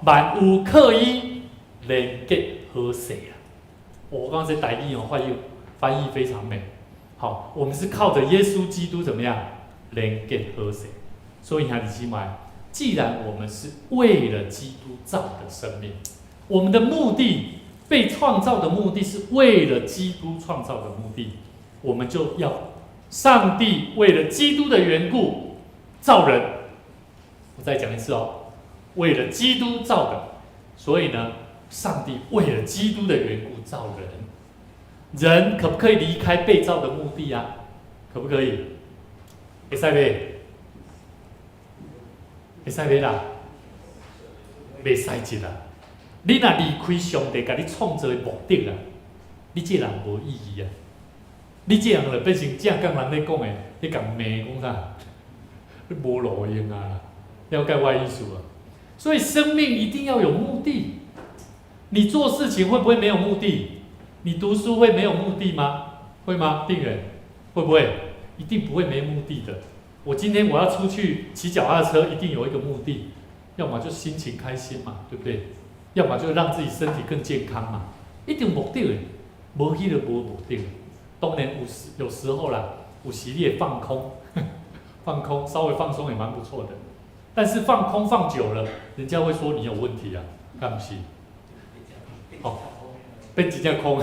万有靠伊连结好势啊！我刚才这台语翻译非常美。好，我们是靠着耶稣基督怎么样连结好势？所以兄弟姊妹，既然我们是为了基督造的生命，我们的目的被创造的目的是为了基督创造的目的，我们就要上帝为了基督的缘故造人。我再讲一次哦，为了基督造的，所以呢，上帝为了基督的缘故造人。人可不可以离开被造的目的啊？可不可以？可以呗？可以呗啦？袂使一啦！你若离开上帝甲你创造的目的啦，你这人无意义啊！你这样就变成正港人咧讲的，你讲骂讲啥？你无路用啊！了解我的意思啊？所以生命一定要有目的。你做事情会不会没有目的？你读书会没有目的吗？会吗？定远会不会？一定不会没目的的。我今天我要出去骑脚踏车，一定有一个目的，要么就心情开心嘛，对不对？要么就让自己身体更健康嘛，一定有目的的，无迄个无目的的。当然有时候啦，有时你也放空，放空稍微放松也蛮不错的。但是放空放久了，人家会说你有问题啊，干不是？变一只空。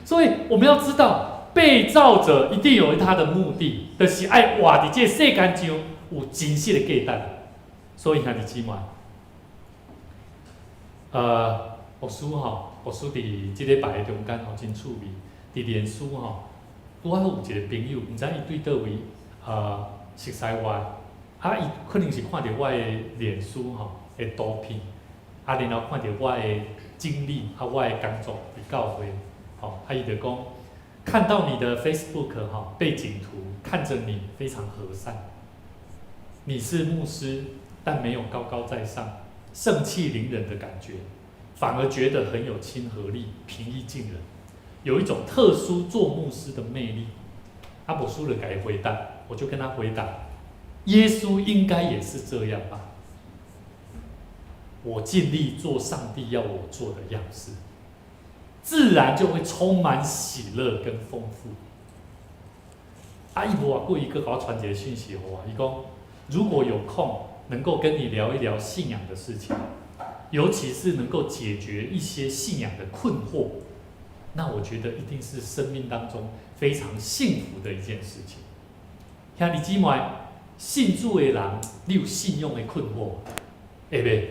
所以我们要知道，被造者一定有他的目的，就是爱活在这世间上有真实的价值。所以兄弟姊妹，牧师伫这礼拜的中间真趣味，伫脸书拄好有一个朋友，唔知伊对倒位熟悉我，伊可能是看到我的脸书的图片，然后看到我的经历，我的工作伫教会，伊就讲看到你的 Facebook 背景图，看着你非常和善，你是牧师，但没有高高在上、盛气凌人的感觉，反而觉得很有亲和力，平易近人，有一种特殊做牧师的魅力。阿伯苏人给回答，我就跟他回答：耶稣应该也是这样吧？我尽力做上帝要我做的样式，自然就会充满喜乐跟丰富。伊无话过一个给我传一个讯息给我，伊讲如果有空能够跟你聊一聊信仰的事情，尤其是能够解决一些信仰的困惑，那我觉得一定是生命当中非常幸福的一件事情。兄弟姊妹，信主的人，你有信用的困惑，会袂？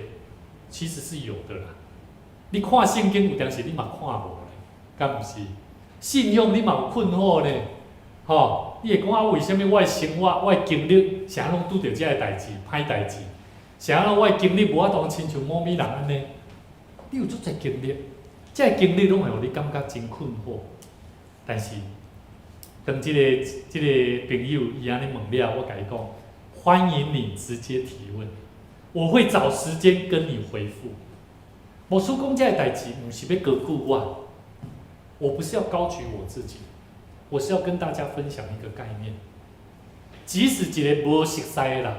其实是有的啦。你看圣经有当时你嘛看无咧，敢不是？信用你嘛有困惑呢，吼，你会讲啊，为什么我的生活、我的经历，啥拢拄着这个代志、歹代志？啥拢我的经历无法度亲像某米人安尼？你有足侪经历，这个经历拢会互你感觉真困惑。但是，当这个朋友伊安尼问了，我甲伊讲，欢迎你直接提问，我会找时间跟你回复。无说讲这个代志，不是要高举我不是要高举我自己，我是要跟大家分享一个概念。即使一个无熟悉的人，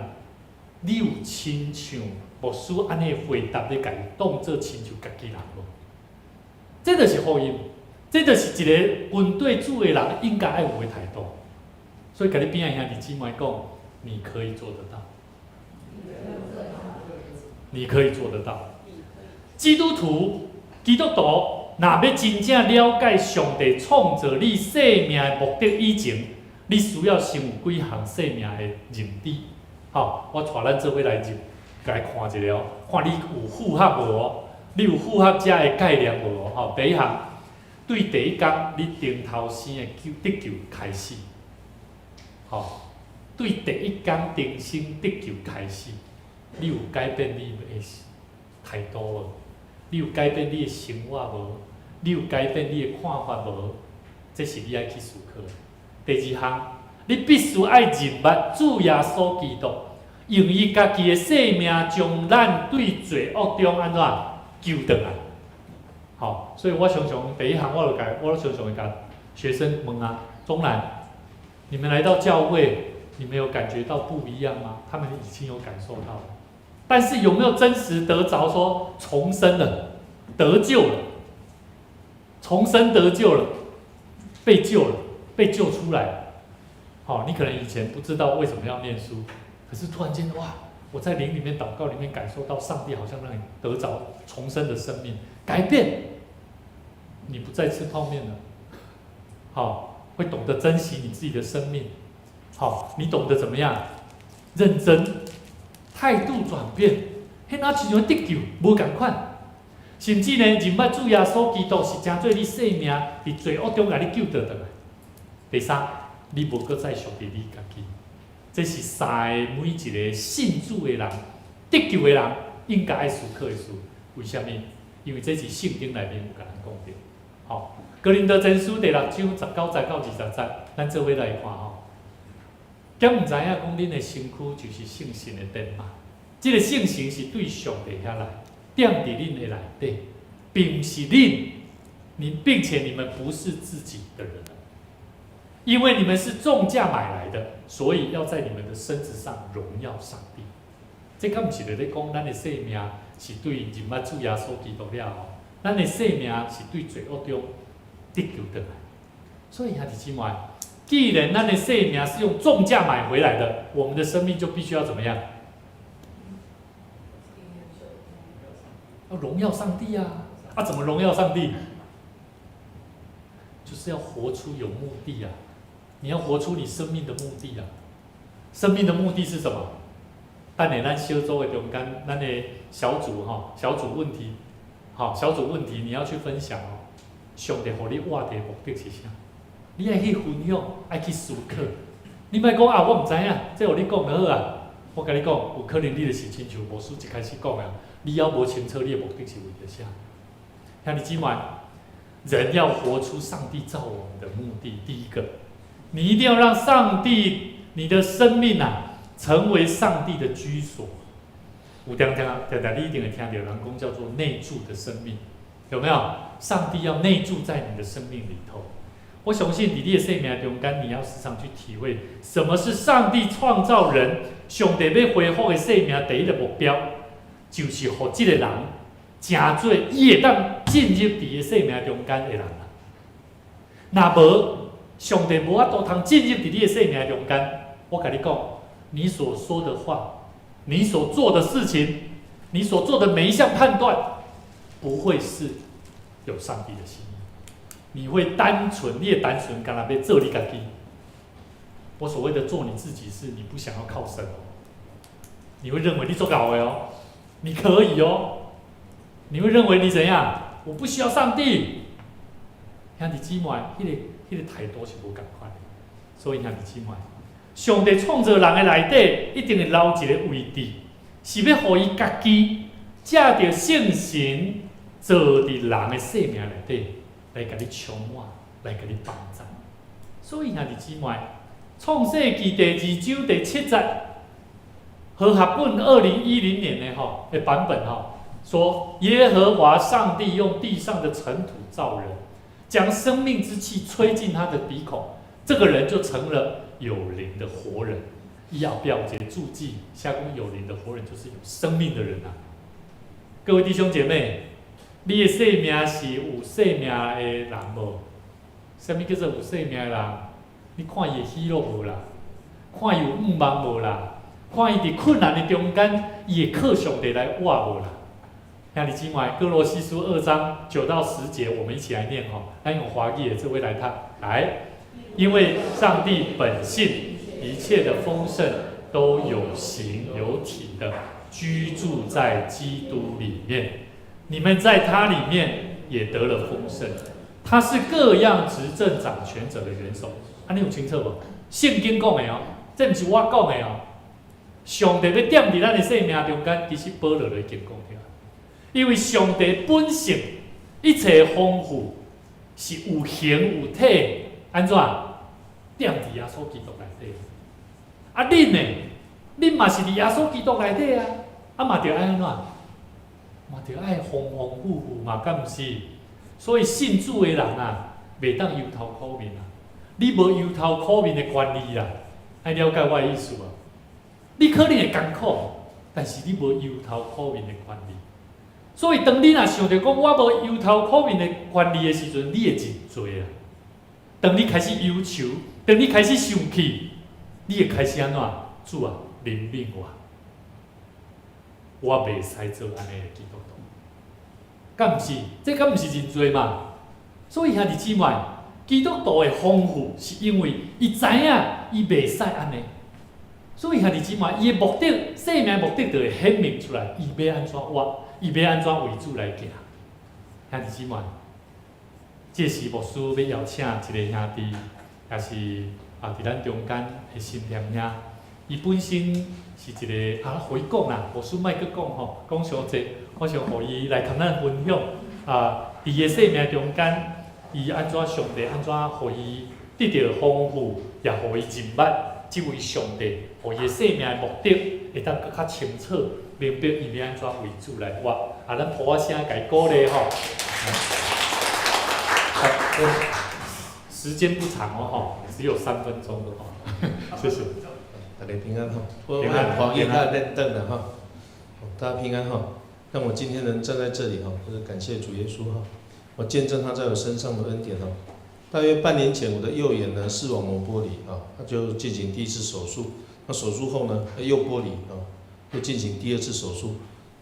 你有亲像牧师安尼回答你，甲伊当做亲像家己人无？这就是福音，这就是一个跟对主的人应该要有的态度。所以，甲你边仔兄弟姊妹讲，你可以做得到，你可以做得到。基督徒、基督徒，若要真正了解上帝创造你生命的目的以前，你需要先有几项生命的认知。好，我带咱做伙来入，来看一下，看你有符合无？你有符合这个概念无？吼，第一项，对第一天你定头生的得救开始，好，对第一天定生得救开始，你有改变你的态度无？你有改变你的生活无？你有改变你的看法无？这是你爱去思考的。第二项，你必须爱认捌主耶稣基督，用伊家己的生命将咱对罪恶中安怎救倒来。好，所以我常常第一项我常常会甲学生问啊，中南，你们来到教会，你们有感觉到不一样吗？他们已经有感受到了。但是有没有真实得着说重生了、得救了、重生得救了、被救了、被救出来了？好，你可能以前不知道为什么要念书，可是突然间哇，我在灵里面祷告里面感受到上帝好像让你得着重生的生命改变，你不再吃泡面了，好，会懂得珍惜你自己的生命，好，你懂得怎么样认真。态度转变，迄那亲像得救，无共款。甚至呢，认捌主耶稣基督是真做你生命伫罪恶中，甲你救倒来。第三，你无搁再属于你家己。这是三个每一个信主的人、得救的人应该爱思考的事。为什么？因为这是圣经内面有甲咱讲到。好，哥林多前书第6章19节到20节，咱做伙来看吼。敢唔知影讲恁的身躯就是圣神的殿嘛？这个圣神是对上帝遐来，踮伫恁的内底，并不是并且你们不是自己的人，因为你们是重价买来的，所以要在你们的身子上荣耀上帝。这敢唔是咧讲咱的生命是对认捌主耶稣基督了后，咱的生命是对罪恶中得救倒来。所以兄弟姊妹。既然咱的生命是用重价买回来的，我们的生命就必须要怎么样？要荣耀上帝啊！啊，怎么荣耀上帝？就是要活出有目的啊！你要活出你生命的目的啊！生命的目的是什么？等下咱小组的中间，咱的小组问题，小组问题你要去分享哦。上帝互你活的目的是啥？你爱去分享，爱去思考。你莫讲啊，我唔知影，这互你讲就好啊。我甲你讲，有可能你就是亲像牧师一开始讲的，你要无清楚你的目的是为着啥？兄弟姊妹，人要活出上帝造我们的目的。第一个，你一定要让上帝，你的生命啊，成为上帝的居所。有常你一定会听到人讲叫做内住的生命，有没有？上帝要内住在你的生命里头。我相信你的生命中间，你要时常去体会什么是上帝创造人，上帝要恢复的生命第一个目标，就是让这个人成做伊会当进入伫个生命中间的人啊。若无，上帝无法度通进入伫你的生命中间。我跟你讲，你所说的话，你所做的事情，你所做的每一项判断，不会是有上帝的心意。你会单纯，你也单纯，干那要做你自己。我所谓的做你自己，是你不想要靠神哦，你会认为你做搞的哦，你可以哦，你会认为你怎样？我不需要上帝。兄弟姊妹，迄个态度是无共款的。所以兄弟姊妹，上帝创造人的内底，一定会留一个位置，是要互伊家己借着圣神做伫人的生命内底。来给你充满，来给你帮助。所以兄弟姊妹，创世纪第2章第7节，和合本2010年的版本说，耶和华上帝用地上的尘土造人，将生命之气吹进他的鼻孔，这个人就成了有灵的活人。要不要节注记？下讲有灵的活人就是有生命的人啊！各位弟兄姐妹。你的生命是有生命的人无？什么叫做有生命的人？你看伊的喜乐无啦？看伊有忙无啦？看伊伫困难的中间，伊会靠上帝来活无啦？兄弟姊妹，哥罗西书2章9到10节，我们一起来念吼。咱用华语的这位来读，来，因为上帝本性一切的丰盛都有形有体的居住在基督里面。你们在他里面也得了丰盛，他是各样执政掌权者的元首。安尼有清楚无？圣经讲的哦，这不是我讲的哦。上帝要踮伫咱的生命中间，其实保罗就已经讲了，因为上帝本性一切丰富是有形有体，安怎？踮伫耶稣基督内底。啊，恁呢？恁嘛是伫耶稣基督内底啊，啊嘛着安怎？嘛着爱丰丰富富嘛，敢毋是？所以信主的人啊，袂当忧头苦面啊。你无忧头苦面的权利啦，爱了解我的意思无？你可能会艰苦，但是你无忧头苦面的权利。所以当你若想着讲我无忧头苦面的权利的时阵，你会真罪啊。当你开始忧愁，当你开始生气，你会开始安怎？主啊，怜悯我。我袂使做安尼的基督徒，敢毋是？这敢毋是真罪嘛？所以兄弟姊妹，基督徒的丰富是因为伊知影伊袂使安尼。所以兄弟姊妹，伊的目的，生命的目的就会显明出来，伊要安怎活，伊要安怎为主来行。兄弟姊妹，这是牧师要邀请一个兄弟，也是伫咱中间的新店兄，伊本身。是一个互伊讲啦，牧师莫阁讲吼，讲伤济，我想互伊来同咱分享伫伊的生命中间，伊安怎上帝安怎互伊得到丰富，也互伊认捌即位上帝，互伊的生命的目的会当更较清楚明白，伊要安怎为主来活。咱普我声甲伊鼓励吼。时间不长哦，只有3分钟的吼，谢谢。大家平安哈，我很欢迎大家认凳的哈，大家平安哈。让我今天能站在这里哈，就是感谢主耶稣哈，我见证他在我身上的恩典哈。大约半年前，我的右眼呢视网膜剥离啊，他就进行第1次手术。那手术后呢，又剥离啊，又进行第2次手术。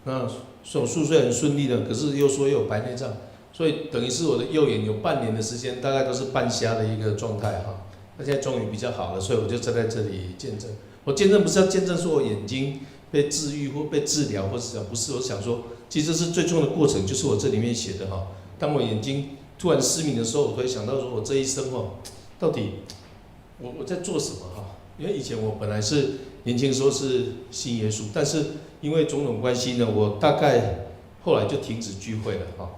那手术虽然顺利的，可是又说又有白内障，所以等于是我的右眼有半年的时间，大概都是半瞎的一个状态哈。那现在终于比较好了，所以我就站在这里见证。我见证不是要见证说我眼睛被治愈或被治疗，或是讲不是，我想说，其实这是最重要的过程，就是我这里面写的哈。当我眼睛突然失明的时候，我会想到说我这一生到底我在做什么哈？因为以前我本来是年轻的时候是信耶稣，但是因为种种关系呢，我大概后来就停止聚会了哈。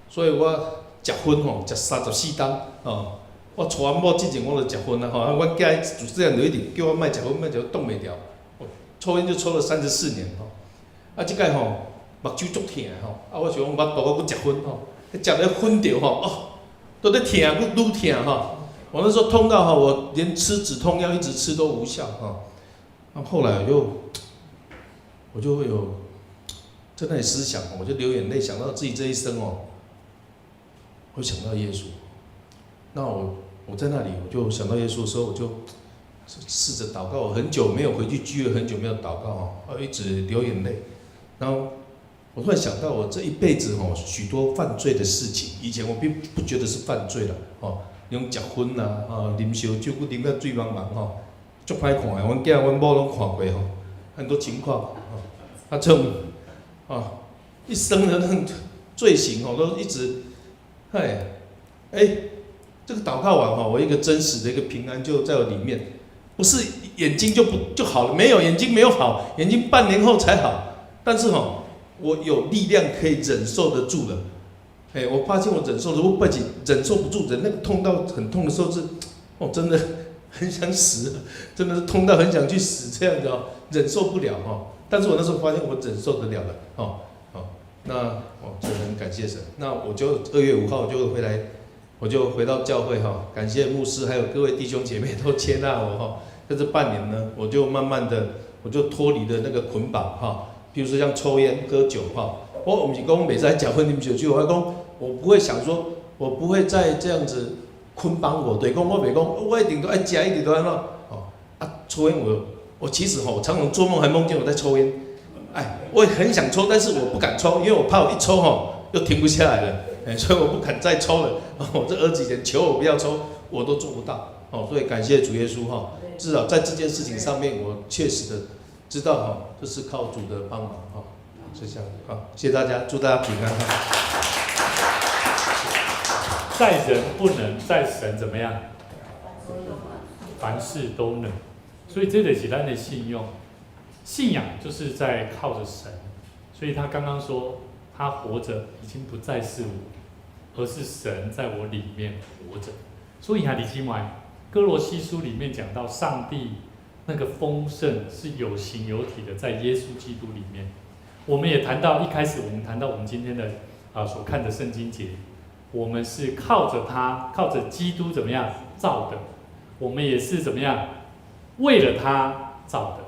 所以我结婚吃34档哦。我娶我某之前我就结婚了吼，我囝就这样就一直叫我莫结婚，莫就冻袂掉。我抽烟就抽了34年吼。啊，即摆吼目睭足疼吼，啊，我想讲巴肚我搁食薰吼，食了薰着吼，哦，都在疼，愈疼吼。我那时候痛到吼，我连吃止痛药一直吃都无效哈。那后来我就会有在那里思想，我就流眼泪，想到自己这一生哦，会想到耶稣。那我在那里，我就想到耶稣的时候，我就试着祷告。我很久没有回去聚会，很久没有祷告哦，一直流眼泪。然后我突然想到，我这一辈子哦，许多犯罪的事情，以前我并不觉得是犯罪了哦。用食薰啦，啉烧酒，佮啉到醉茫茫吼，足歹看的。阮囝、阮某拢看过吼，很多情况吼，这种一生的那种罪行吼，都一直，这个祷告完吼，我一个真实的一个平安就在我里面，不是眼睛就好了，没有眼睛没有好，眼睛半年后才好，但是吼，我有力量可以忍受得住的。我发现我忍受，如果自己忍受不住，人那个痛到很痛的时候是，真的很想死，真的是痛到很想去死这样子哦，忍受不了哈。但是我那时候发现我忍受得了了，那真的很感谢神。那我就2月5号我就回来，我就回到教会哈，感谢牧师还有各位弟兄姐妹都接纳我哈。在这半年呢，我就慢慢的我就脱离了那个捆绑哈，比如说像抽烟、喝酒哈。我不是讲袂使食薰啉烧酒，我讲我不会想说，我不会再这样子捆绑我，对，讲我袂讲，我一定都爱食，一定都安怎，抽烟我其实我常常做梦还梦见我在抽烟，我也很想抽，但是我不敢抽，因为我怕我一抽又停不下来了，所以我不敢再抽了。我这儿子以前求我不要抽，我都做不到，所以感谢主耶稣至少在这件事情上面，我确实的知道这是靠主的帮忙是这样好，谢谢大家，祝大家平安在人不能，在神怎么样？凡事都能。所以这就是咱的信用，信仰就是在靠着神。所以他刚刚说，他活着已经不再是我，而是神在我里面活着。所以你听完哥罗西书里面讲到，上帝那个丰盛是有形有体的，在耶稣基督里面。我们也谈到一开始，我们谈到我们今天的所看的圣经节，我们是靠着他，靠着基督怎么样造的，我们也是怎么样为了他造的。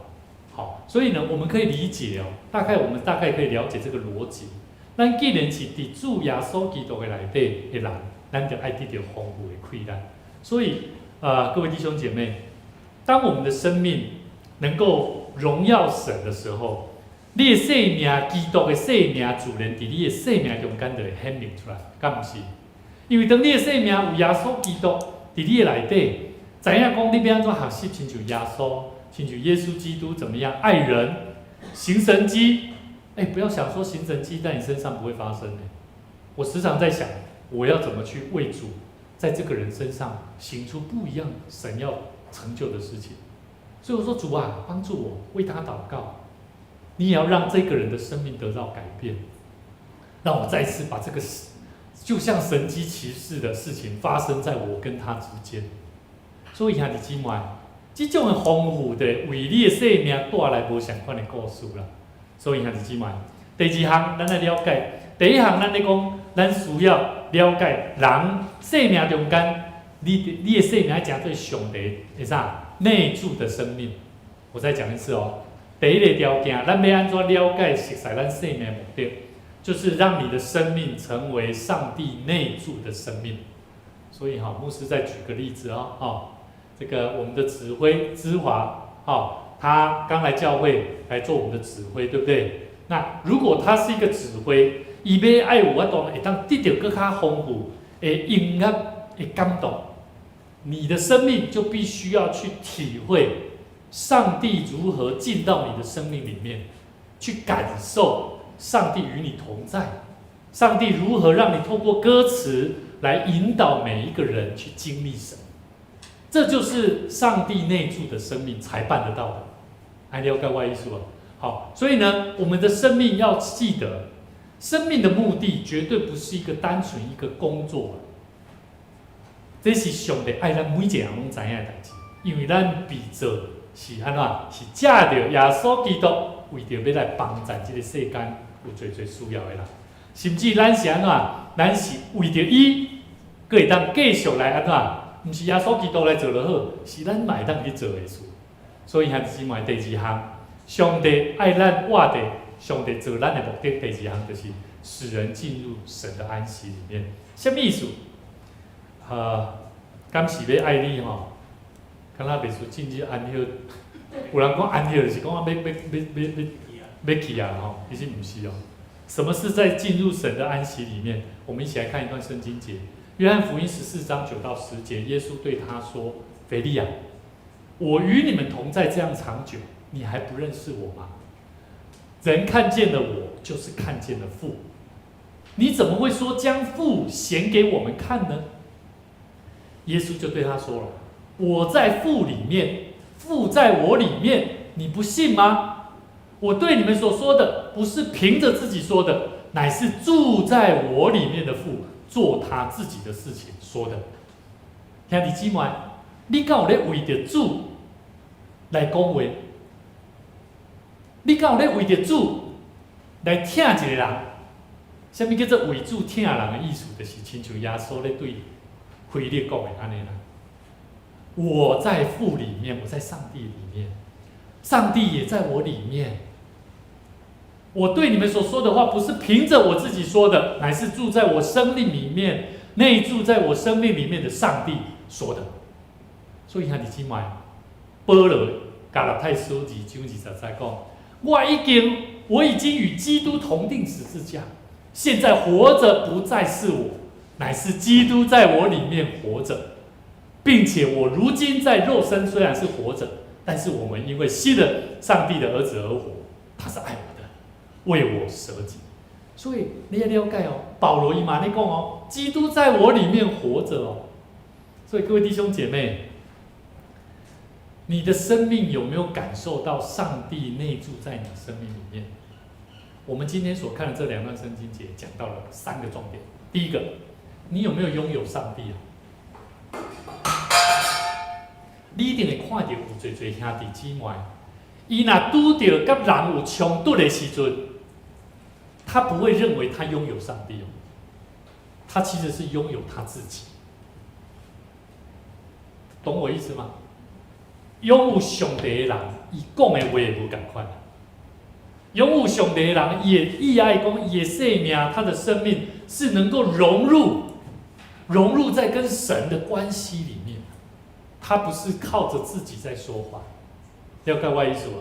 好，所以呢，我们可以理解我们大概可以了解这个逻辑。咱既然是伫主耶稣基督的内底的人，咱就爱得到丰富的亏难。所以各位弟兄姐妹，当我们的生命能够荣耀神的时候，你的生命，基督的生命，自然伫你的生命中间就会显明出来，敢不是？因为当你的生命有耶稣基督伫你的内底，知影讲你要安怎学习，亲像耶稣，亲像耶稣基督怎么样爱人，行神迹。不要想说行神迹在你身上不会发生我时常在想，我要怎么去为主，在这个人身上行出不一样神要成就的事情。所以我说主啊，帮助我为他祷告。你也要让这个人的生命得到改变，让我再次把这个就像神迹奇事的事情发生在我跟他之间。所以兄弟姊妹，这种的丰富的为你的生命带来无相款的故事啦。所以兄弟姊妹，第2项咱来了解，第1项咱咧讲，咱需要了解人生命中间，你的生命真对上帝的啥内住的生命。我再讲一次第一个条件，咱要安怎了解熟悉咱生命的目的，就是让你的生命成为上帝内住的生命。所以牧师再举个例子这个我们的指挥芝华他刚来教会来做我们的指挥，对不对？那如果他是一个指挥，伊要爱有法度会当得到更加丰富的音乐的感动，你的生命就必须要去体会上帝如何进到你的生命里面，去感受上帝与你同在，上帝如何让你透过歌词来引导每一个人去经历神。这就是上帝内住的生命才办得到的。了解我意思好，所以呢，我们的生命要记得，生命的目的绝对不是一个单纯一个工作，这是上帝爱咱每一个人拢知影的代志，因为咱被造是安怎？是借着耶稣基督为着要来帮助这个世间有最需要的人，甚至咱是安怎？咱是为着伊，佫会当继续来安怎？毋是耶稣基督来做就好，是咱嘛会当去做的事。所以兄弟姊妹，第二项，上帝爱咱活着，上帝做咱的目的，第二项就是使人进入神的安息里面。什么意思？敢是要爱你吼？敢若袂输进入安息。有人讲安息就是讲要去啊吼，其实不是哦。什么是在进入神的安息里面？我们一起来看一段圣经节，约翰福音14章9到10节，耶稣对他说：“腓利啊，我与你们同在这样长久，你还不认识我吗？人看见了我，就是看见了父。你怎么会说将父显给我们看呢？”耶稣就对他说了：“我在父里面，父在我里面，你不信吗？我对你们所说的，不是凭着自己说的，乃是住在我里面的父做他自己的事情说的。”兄弟姊妹，你敢有咧为着主来讲话？你敢有咧为着主来听一个人？什么叫做为主听人的意思？就是亲像耶稣咧对腓利讲的安尼啦。我在父里面，我在上帝里面，上帝也在我里面。我对你们所说的话，不是凭着我自己说的，乃是住在我生命里面、内住在我生命里面的上帝说的。所以兄弟姊妹，保罗加拉太书2章20节讲：我已经与基督同定十字架，现在活着不再是我，乃是基督在我里面活着。并且我如今在肉身虽然是活着，但是我们因为信了上帝的儿子而活，他是爱我的，为我舍己。所以你要了解哦，保罗伊嘛你讲哦，基督在我里面活着哦。所以各位弟兄姐妹，你的生命有没有感受到上帝内住在你生命里面？我们今天所看的这2段圣经节讲到了3个重点。第一个，你有没有拥有上帝啊？你一定会看到有侪兄弟姊妹，伊若拄到甲人有冲突的时阵，他不会认为他拥有上帝哦，他其实是拥有他自己。懂我意思吗？拥有上帝的人，伊讲的话会无同款。拥有上帝的人，伊爱讲伊的生命，他的生命是能够融入在跟神的关系里面。他不是靠着自己在说话，了解我意思无？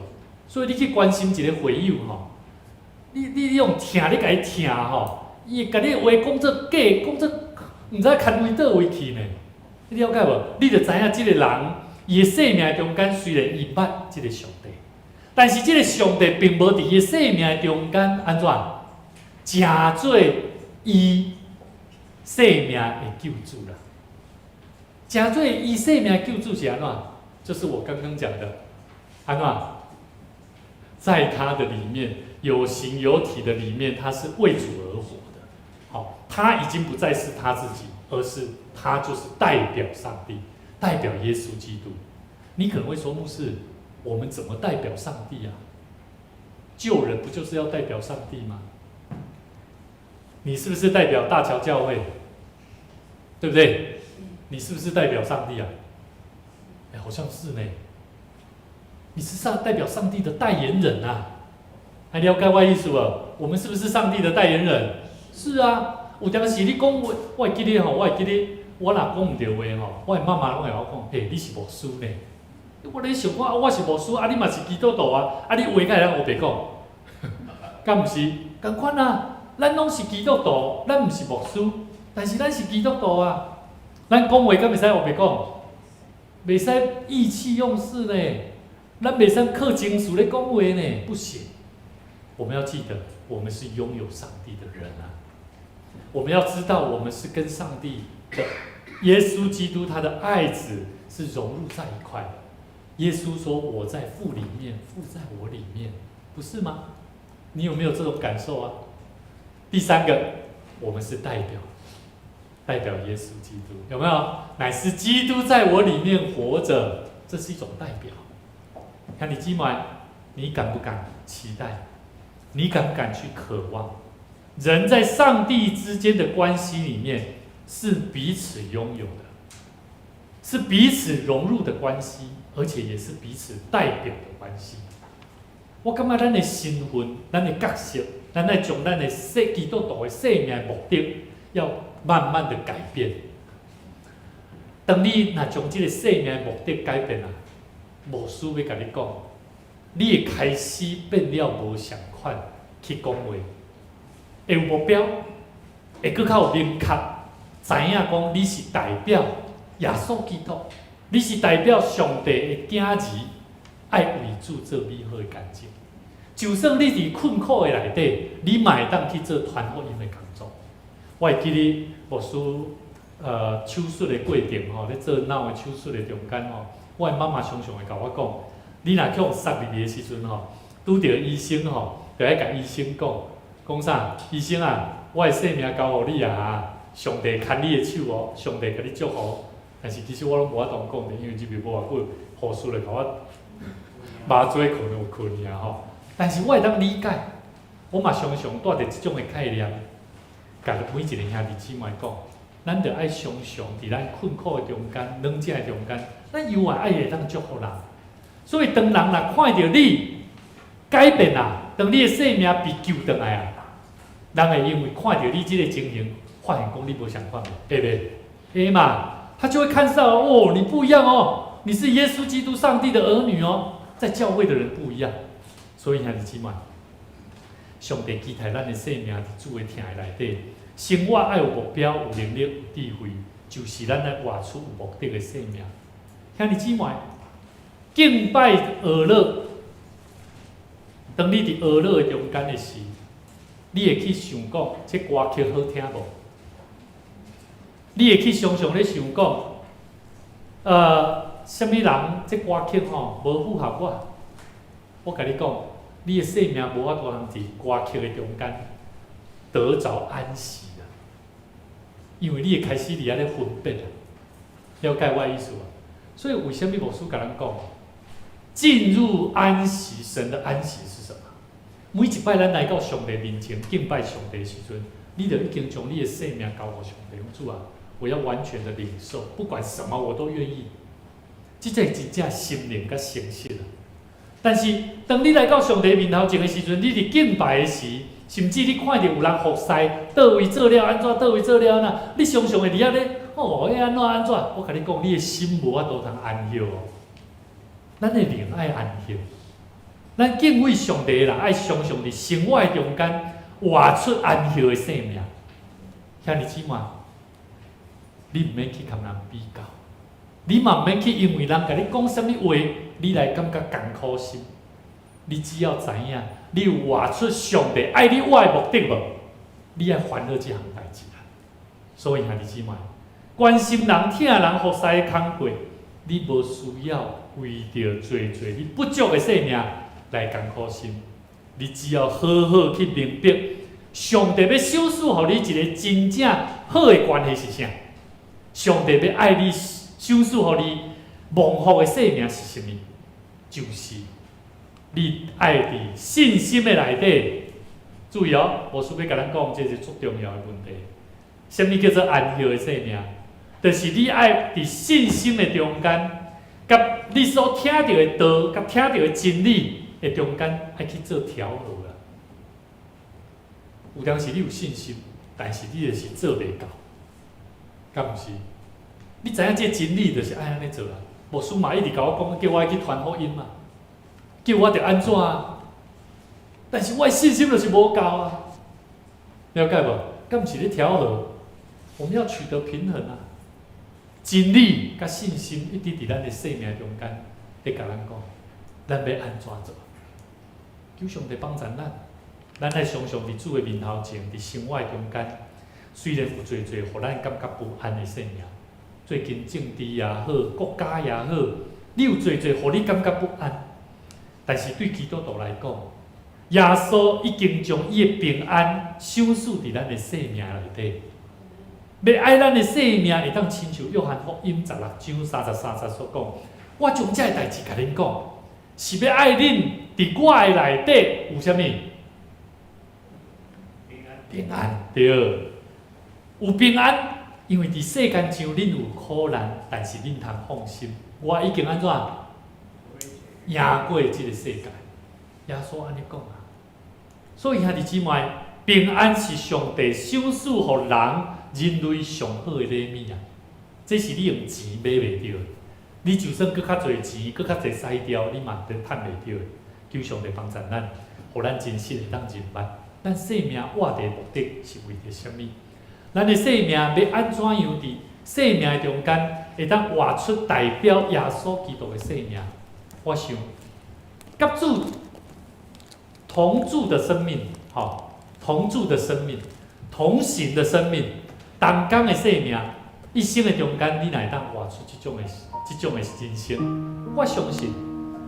所以你去关心一个会友吼，你用听，你甲伊听吼，伊会甲你话讲做假，讲做毋知牵为倒位去呢？你了解无？你就知影即个人伊的生命中间虽然伊捌即个上帝，但是即个上帝并无伫伊生命中间安怎，成做伊生命的救主啦。成做伊生命救主是安怎？就是我刚刚讲的，安怎？在他的里面，有形有体的里面，他是为主而活的。好，他已经不再是他自己，而是他就是代表上帝，代表耶稣基督。你可能会说，牧师，我们怎么代表上帝啊？救人不就是要代表上帝吗？你是不是代表大桥教会？对不对？你是不是代表上帝啊？哎，好像是呢。你是代表上帝的代言人啊！还了解我意思无？我们是不是上帝的代言人？是啊。有当时你讲我会记得吼，我会记得我若讲唔对话吼，我妈妈拢会我讲，嘿，你是牧师呢？我咧想我是牧师，啊，你嘛是基督徒啊，啊，你话甲人黑白讲，敢唔是？同款啊，咱拢是基督徒，咱唔是牧师，但是咱是基督徒啊。咱讲话敢袂使黑白讲，袂使意气用事呢。咱袂使靠情绪咧讲话呢，不行。我们要记得，我们是拥有上帝的人啊。我们要知道，我们是跟上帝的耶稣基督他的爱子是融入在一块的。耶稣说：“我在父里面，父在我里面，不是吗？”你有没有这种感受啊？第3个，我们是代表耶稣基督，有没有？乃是基督在我里面活着，这是一种代表。看你今晚，你敢不敢期待？你敢不敢去渴望？人在上帝之间的关系里面是彼此拥有的，是彼此融入的关系，而且也是彼此代表的关系。我感觉咱的身份、咱的角色，咱要将咱的基督徒的生命的目的，要慢慢的改变。当你若将这个生命的目的改变啊，牧师要甲你讲，你会开始变了无相款去讲话，会有目标，会更较有明确，知影讲你是代表耶稣基督，你是代表上帝的囝儿，爱为主做美好的工作。就算你伫困苦的内底，你嘛会当去做传福音的工作。我会记得牧师手术的过程吼，咧做脑的手术的中间吼，我的妈妈常常会甲我讲，你若去用塞入去的时阵吼，拄着医生吼，就爱甲医生讲啥？医生啊，我的性命交互你啊，上帝牵你的手哦，上帝甲你祝福。但是其实我拢无法当讲的，因为这边无偌久，护士来甲我麻醉困有困尔吼。但是我会当理解，我嘛常常带着这种的概念，甲每一个兄弟姊妹讲，咱着爱常常伫咱困苦的中间、软弱的中间，咱永远爱会当祝福人。所以当人若看到你改变啊，当你的生命被救回来啊，人会因为看到你这个情形，发现讲你无相款，对不对？对嘛？他就会看到哦，你不一样哦，你是耶稣基督上帝的儿女哦，在教会的人不一样。所以兄弟姊妹，上帝期待咱的生命伫主的听的内底，生活爱有目标、有能力、有智慧，就是咱来活出有目的的生命。兄弟姊妹，敬拜娱乐，当你伫娱乐的中间的时，你会去想讲，这歌曲好听无？你会去常常咧想讲，什么人这歌曲吼无符合我？我甲你讲，你的生命无法度通伫歌曲的中间得着安息啊，因为你会开始伫遐咧分辨啊，了解我的意思啊？所以为什么牧师甲咱讲，进入安息，神的安息是什么？每一摆咱来到上帝面前敬拜上帝的时阵，你就已经将你的生命交互上帝，主啊，我要完全的领受，不管什么我都愿意。这才真正心灵甲诚实啊！但是当你来到上帝面头前的时阵，你伫敬拜的时，甚至你看到有人服侍，倒位做了安怎，倒位做了哪，你常常会伫遐咧，哦，要安怎？我甲你讲，你的心无法度通安息哦。咱的灵爱安息，咱敬畏上帝的人爱常常伫生活的中间活出安息的生命。兄弟姊妹，你唔免去甲人比较，你嘛唔免去因为人甲你讲什么话，你来感觉艰苦心。你只要知影，你有活出上帝爱你活的目的无？你爱烦恼这项代志啊！所以兄弟姊妹，关心人、疼人、服侍的工作，你无需要为着做你不足的生命来艰苦心。你只要好好去明白，上帝要赏赐予你一个真正好的关系是啥？上帝要爱你，赏赐予你蒙福的生命是啥物？就是你爱伫信心的内底。注意哦，牧师要甲咱讲，这是最重要的问题。什么叫做安息的生命？就是你爱伫信心的中间，甲你所听到的道，甲听到的真理的中间，爱去做调和啦。有当时你有信心，但是你就是做袂到，敢毋是？你知影这真理就是爱安尼做啦。牧师嘛一直甲我讲，叫我去传福音嘛，叫我着安怎啊？但是我的信心就是无够啊，了解无？敢毋是咧调和？我们要取得平衡啊！真理甲信心一直伫咱的生命中间，咧甲咱讲，咱要安怎做？求上帝帮助咱爱常常伫主的面头前，伫生活中间，虽然有侪互咱感觉不安的生命，最近政治也好，国家也好，你有侪互你感觉不安，但是对基督徒来讲，耶稣已经将伊的平安赏赐伫咱的生命内底。要爱咱的生命会当亲像约翰福音16章33节所讲，我将这代志甲恁讲，是要爱恁伫我的内底有啥物？平安，对，有平安。因为伫世间上恁有苦难，但是恁通放心，我已经安怎赢过即个世界。耶稣安尼讲啊。所以兄弟姊妹，平安是上帝赏赐予人类上好的礼物啊！这是你用钱买袂到的。你就算搁较侪钱，搁较侪使掉，你嘛得趁袂到的。求上帝帮助咱，互咱真实会当认捌，咱生命活的目的是为着啥物？咱的生命要安怎样伫生命的中间，会当活出代表耶稣基督的生命？我想，甲主同住的生命，同住的生命，同行的生命，同工的生命，一生的中间，你乃当活出这种的人生。我相信，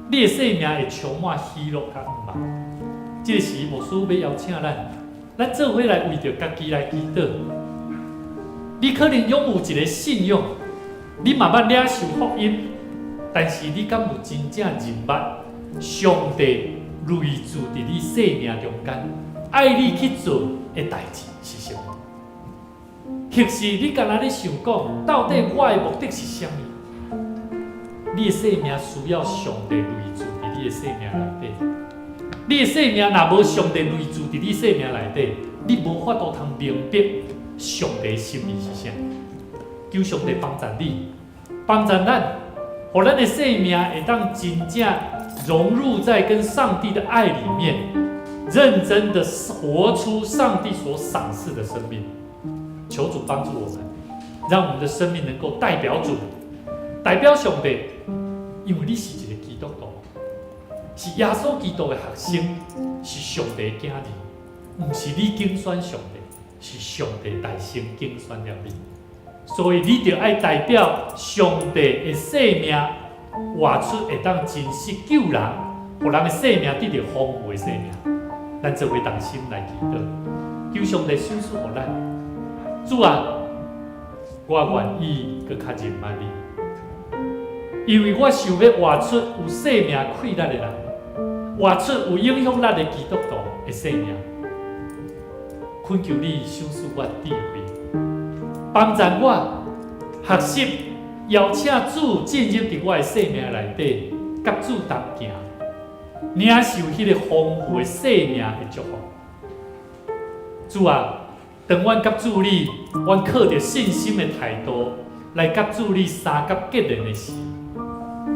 你的生命会充满喜乐甲盼望。这个时，牧师要邀请咱做伙来为着家己来祈祷。你可能拥有一个信仰，你慢慢领受福音，但是你敢有真正认捌上帝类住伫你生命中间，爱你去做的代志是啥物？或是你敢若咧想讲，到底我的目的是啥物？你的生命需要上帝类住伫你的生命内底。你的生命若无上帝类住伫你生命内底，你无法度通明白上帝的心意是啥。求上帝帮助你，帮助咱，互咱的生命会当真正融入在跟上帝的爱里面，认真的活出上帝所赏赐的生命。求主帮助我们，让我们的生命能够代表主，代表上帝，因为你是一个基督徒，是耶稣基督的学生，是上帝的囝儿，不是你竞选上帝，是上帝大圣竞选了你。所以你就爱代表上帝的生命，活出会当真实救人，互人的生命得到丰富的生命。咱做伙同心来祈祷，求上帝赏赐予咱。主啊，我愿意搁较认捌你，因为我想要活出有生命快乐的人，活出有影响力的基督徒的生命。恳求你赏赐我智慧，帮助我学习，邀请主进入伫我的生命内底，甲主同行，领受迄个丰富的生命的祝福。主啊，当阮甲主你，阮靠着信心的态度来甲主你三甲结连的时，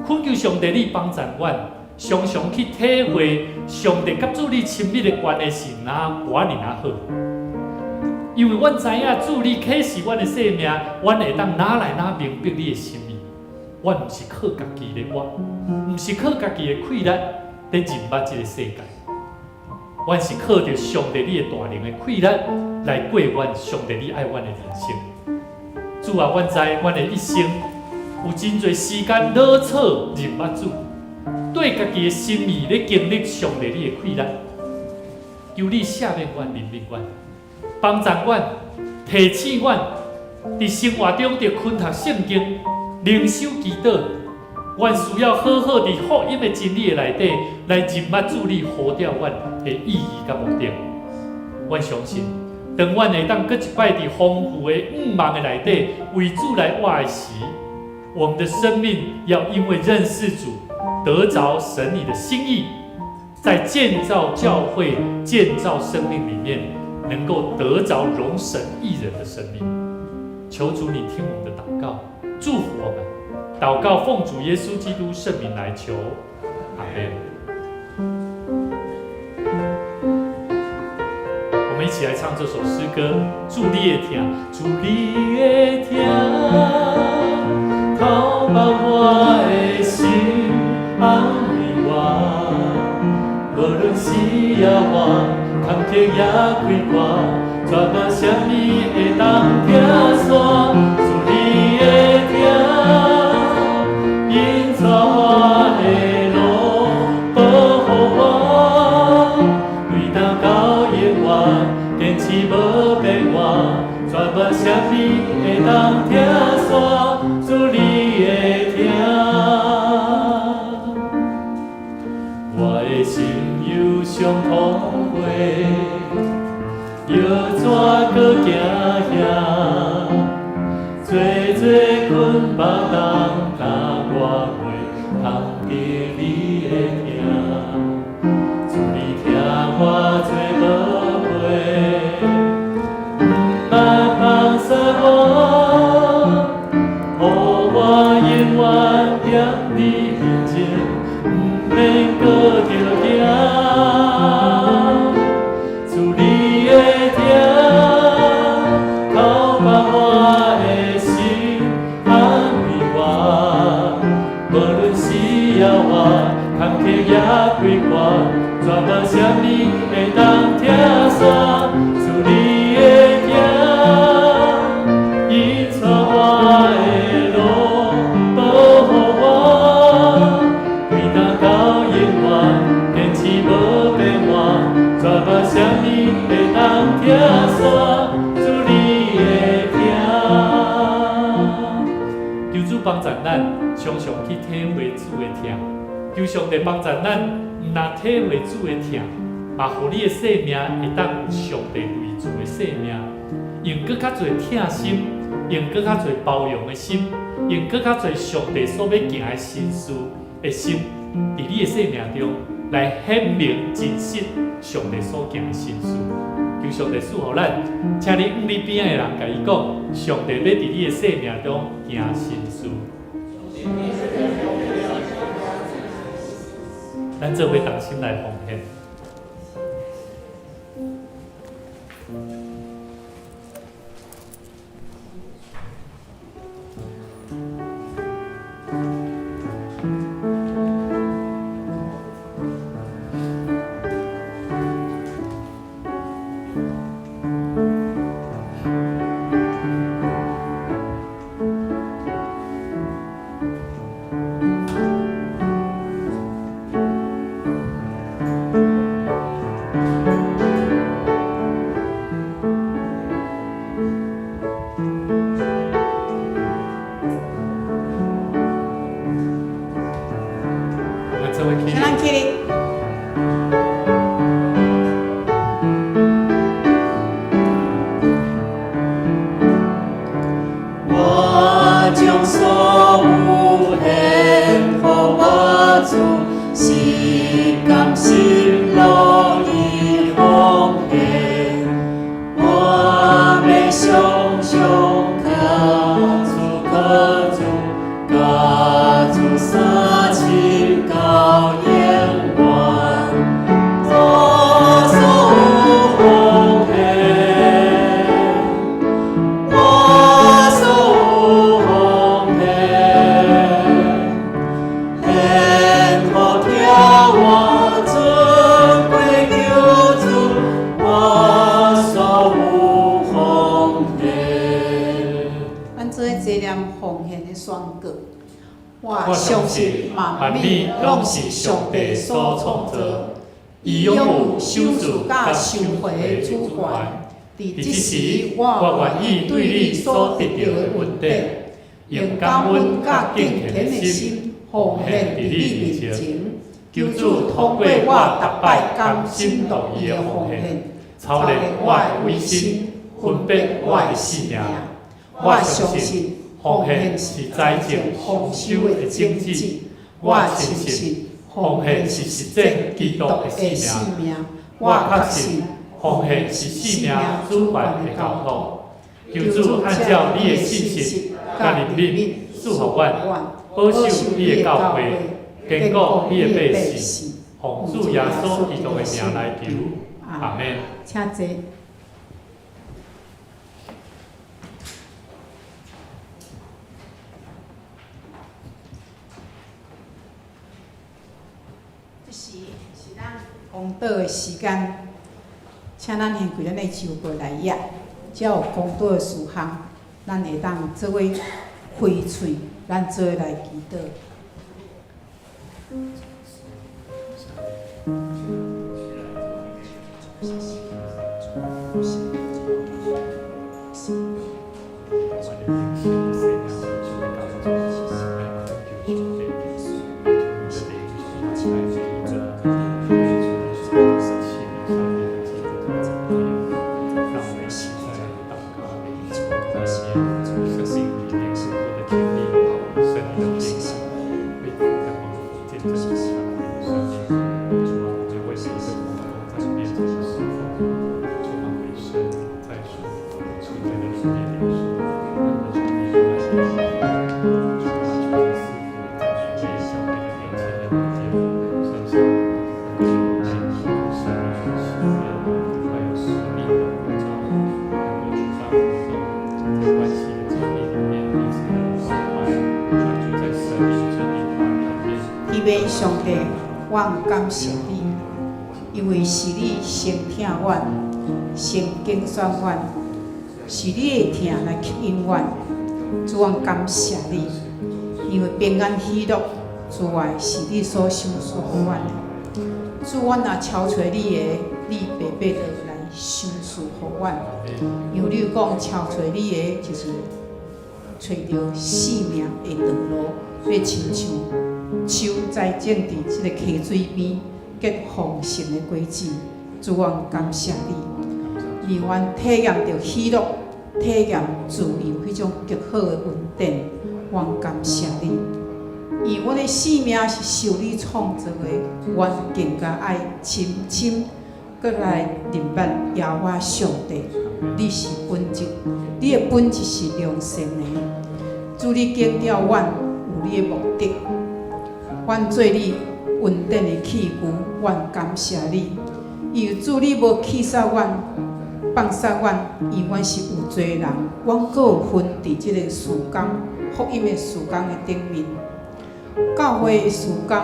恳求上帝你帮助阮，常常去体会上帝甲主你亲密的关系是哪偌尔好。因为阮知影主你启示阮的生命，阮会当哪来哪明白你的心意。阮毋是靠家己的我，毋是靠家己的快乐来认捌这个世界。阮是靠着上帝你的大能的快乐来过阮上帝你爱阮的人生。主啊，阮知阮的一生有真侪时间老错认捌主，对家己的心意咧经历上帝你的快乐。求你赦免阮、怜悯阮，帮助阮、提醒阮，伫生活中着昆读圣经、灵修祈祷。阮需要好好伫福音的真理的内底来认捌主你呼召阮的意义甲目的。阮相信，当阮会当搁一摆伫丰富的愿望的内底为主来活的时，我们的生命要因为认识主，得着神你的心意，在建造教会、建造生命里面，能够得着荣神益人的生命。求主你听我们的祷告，祝福我们。祷告奉主耶稣基督圣名来求，阿们。我们一起来唱这首诗歌，主你会听，主你会听，透把我的心安慰我，无论是也晚，坎坷也开挂，绝无啥物会当拆散，主你会听。因带我的路保护我，为到到永远，坚持无变化，绝无啥物会当拆散，主你会听。别人甲我袂通记你的名，主你听我做宝贝，毋捌放下我，予我永远踮你面前，毋免搁着惊。主你的听，透把我的心安慰我，无论需要我，坎坷也归我，绝无啥物会当拆散。主你的听，引带我的路，保护我，归到到永远，坚持无变换，绝无啥物会当拆散。主你的听，求主帮助咱，常常去体会主的疼。求上帝帮助咱，毋但体会主的疼，嘛，互你的生命会当有上帝为主的生命，用搁较侪疼心，用搁较侪包容的心，用搁较侪上帝所要行的心事的心，伫你的生命中来显明真实上帝所行的心事。求上帝赐予咱，请你往你边仔的人甲伊讲，上帝要伫你的生命中行心事。咱做伙同心来奉献。请咱起立。我将所有献予我主，心甘心乐意奉献。我要常常靠主靠主，甲主相亲到永远。我所有奉献，我所有奉献，献予听我尊贵救主。我所有奉献。咱做纪念奉献的宣告。我相信万物拢是上帝所创造，伊拥有守住甲收回的主权。伫即时，我愿意对你所得到的恩典，用感恩甲敬虔的心奉献伫你面前。求主通过我逐摆甘心乐意的奉献，操练我的委身，分别我的性命。我相信奉献是财政丰收的种子。我相信奉献是实践基督的生命。我确信奉献是生命主权的交托。求主按照你的信息甲怜悯赐予阮，保守你的教会，坚固你的百姓。奉主耶稣基督的名来求，阿门。请坐。这时是咱公道的时间，请咱献跪咱的手过来也，只要有公道的事项，咱会当做伙开喙，咱做伙来祈祷。这个是里面是我的天地。位上帝，我感谢你，因为是你先听阮，先拣选阮，是你的疼来吸引阮。主，我感谢你，因为平安喜乐之外，是你所赏赐予阮的。主，阮若超找你的，你白白的来赏赐予阮。因为你讲超找你的，就是找到生命的道路，要亲像树栽种伫即个溪水边，结丰盛的果子。主，我感谢你，让阮体验到喜乐，体验自由迄种极好的稳定。我感谢你，因为阮的生命是受你创造的，阮更加爱深深搁来认捌耶和华上帝。你是本质，你的本质是良善的。主，你拣叫阮有你的目的，阮做你稳定的器具，阮感谢你。因为主，你无弃杀阮，放杀阮，因为阮是有罪人，阮阁有份伫即个事工福音的事工的顶面。教会的事工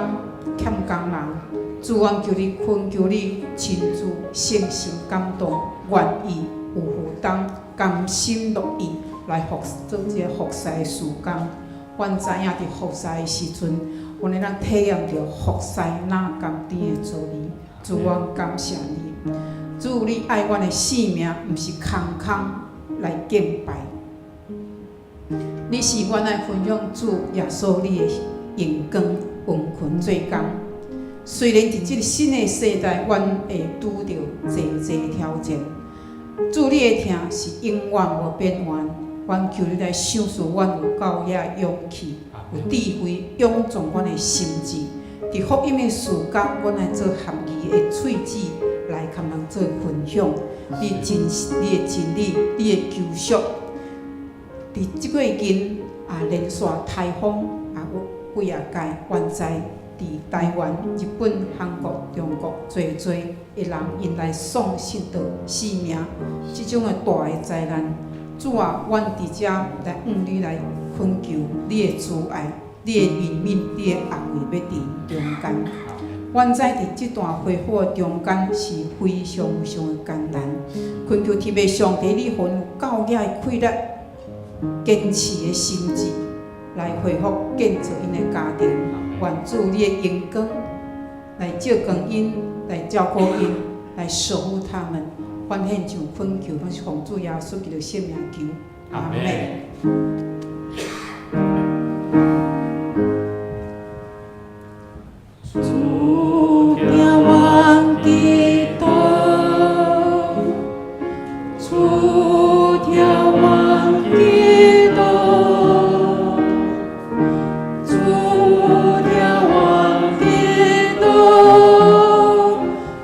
欠工人，主，阮求你恳求你亲自诚心感动，愿意有负担，甘心乐意来做这个服侍的事工。阮知影伫服侍的时阵，阮会当体验到服侍哪甘甜的滋味。主，阮感谢你，主，你爱阮的生命，毋是空空来敬拜。你是阮来分享主耶稣你的荣光、温存做工。虽然伫即个新的世代，阮会拄着侪挑战，主你的疼是永远无变完。阮求你来赏赐阮有教养、勇气、有智慧，勇壮阮的心智。伫福音的事工，阮来做合宜的喙齿，来甲人做分享。你的真理，你的救赎，伫即几间连续台风有几啊届，原在伫台湾、日本、韩国、中国，侪的人因来丧失着性命，即种的大的灾难。主啊，阮伫遮来你来恳求你的慈爱、你的怜悯、你的安慰，要伫中间。阮知伫即段恢复的中间是非常的艰难，恳求天父上帝，你互有教养的气力、坚持的心智，来恢复建造因的家庭。愿主你的荣光来照光因，来照顾因，来守护他们。愿献上恳求，拢是奉主耶稣基督圣名求，阿门。主仰望基督，主仰望基督，主仰望基督，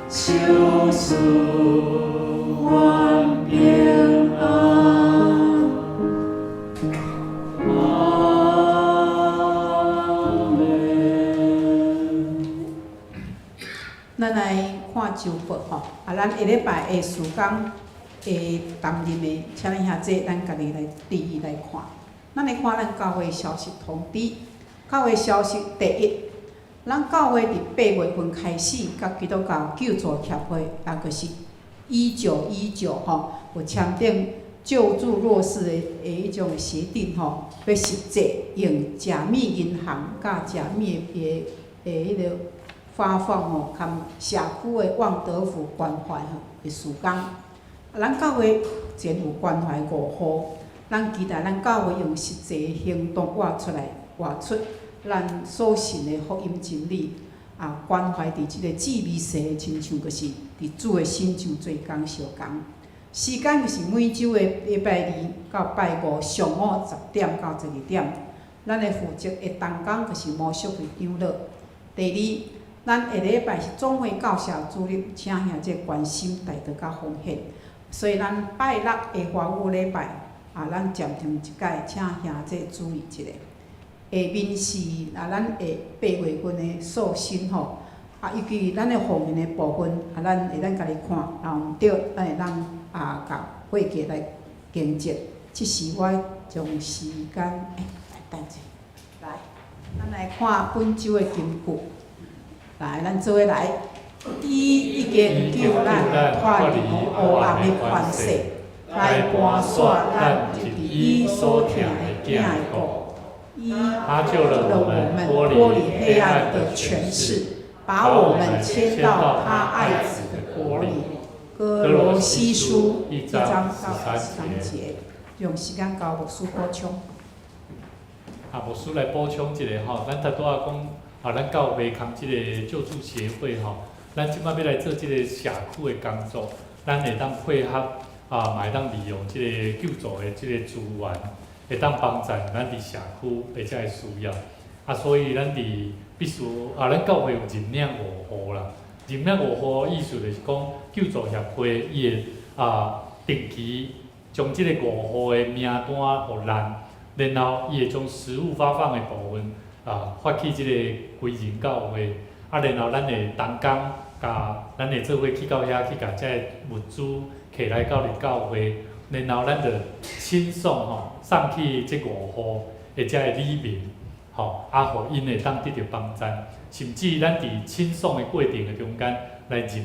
救赎阮平安。咱来看周报吼，咱下礼拜的事工会担任的，请咱兄弟咱家己来注意来看。咱来看咱教会消息通知。教会消息第一，咱教会伫8月份开始，甲基督教救助协会，也就是1919吼，有签订救助弱势的迄种协定吼，要实际用加密银行甲加密的迄个发放吼，含社区的旺德福关怀吼的事工。咱教会前有关怀5户，咱期待咱教会用实际行动活出咱所信的福音真理，关怀伫即个至微细的亲像，就是伫主的心上做工相共。时间就是每周的礼拜2到拜5上午10点到12点。咱的负责的同工就是魔术会长老。第二，咱下礼拜是总会教社主任，请兄弟关心大德甲奉献。所以咱拜6的华语礼拜，咱暂停一届，请兄弟注意一下。下面是咱下8月份的素心吼，尤其咱的奉献的部分，咱会家己看，然后对，咱会甲会计来经接。即时我将时间，来等者，来，咱来来看本周的经句，来，咱做伙来。伊已经救咱脱离黑暗的权势，来搬刷咱入伊所疼的囝的国。他救了我们脱离黑暗的权势，把我们迁到他爱子的国里。哥罗西书1章到13节，用时间交牧师补充。牧师来补充一下吼，咱拄仔讲咱教会扛即个救助协会吼，咱即摆要来做即个社区的工作，咱会当配合嘛会当利用即个救助的即个资源，会当帮助咱伫社区或者的需要。所以咱必须咱教会有人领5户啦。人领5户意思就是讲，救助协会伊会定期将即个5户的名单互咱，然后伊会将食物发放的部分发去即个归仁教会，然后咱会同工咱会做伙去到遐去甲即个物资摕来到仁教会，然后咱就亲送去即5户或者的里面，互因会当得到帮助。甚至咱伫亲送的过程的中间来认识，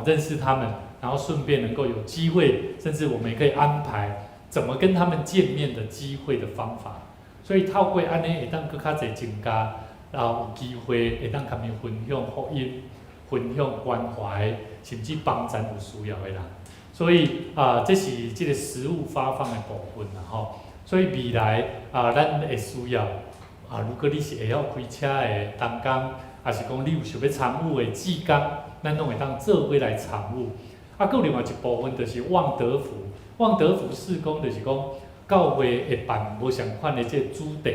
认识他们，然后顺便能够有机会，甚至我们也可以安排怎么跟他们见面的机会的方法。所以透过安尼会当更较侪增加，有机会会当甲伊分享福音、分享关怀，甚至帮助有需要的人。所以这是这个食物发放的部分啦吼。所以未来咱会需要。如果你是会晓开车的同工，还是讲你有想要参与的志工，咱拢会当做伙来参与。佫另外一部分就是旺德福，旺德福事工就是讲教会会办无相款的即个主题，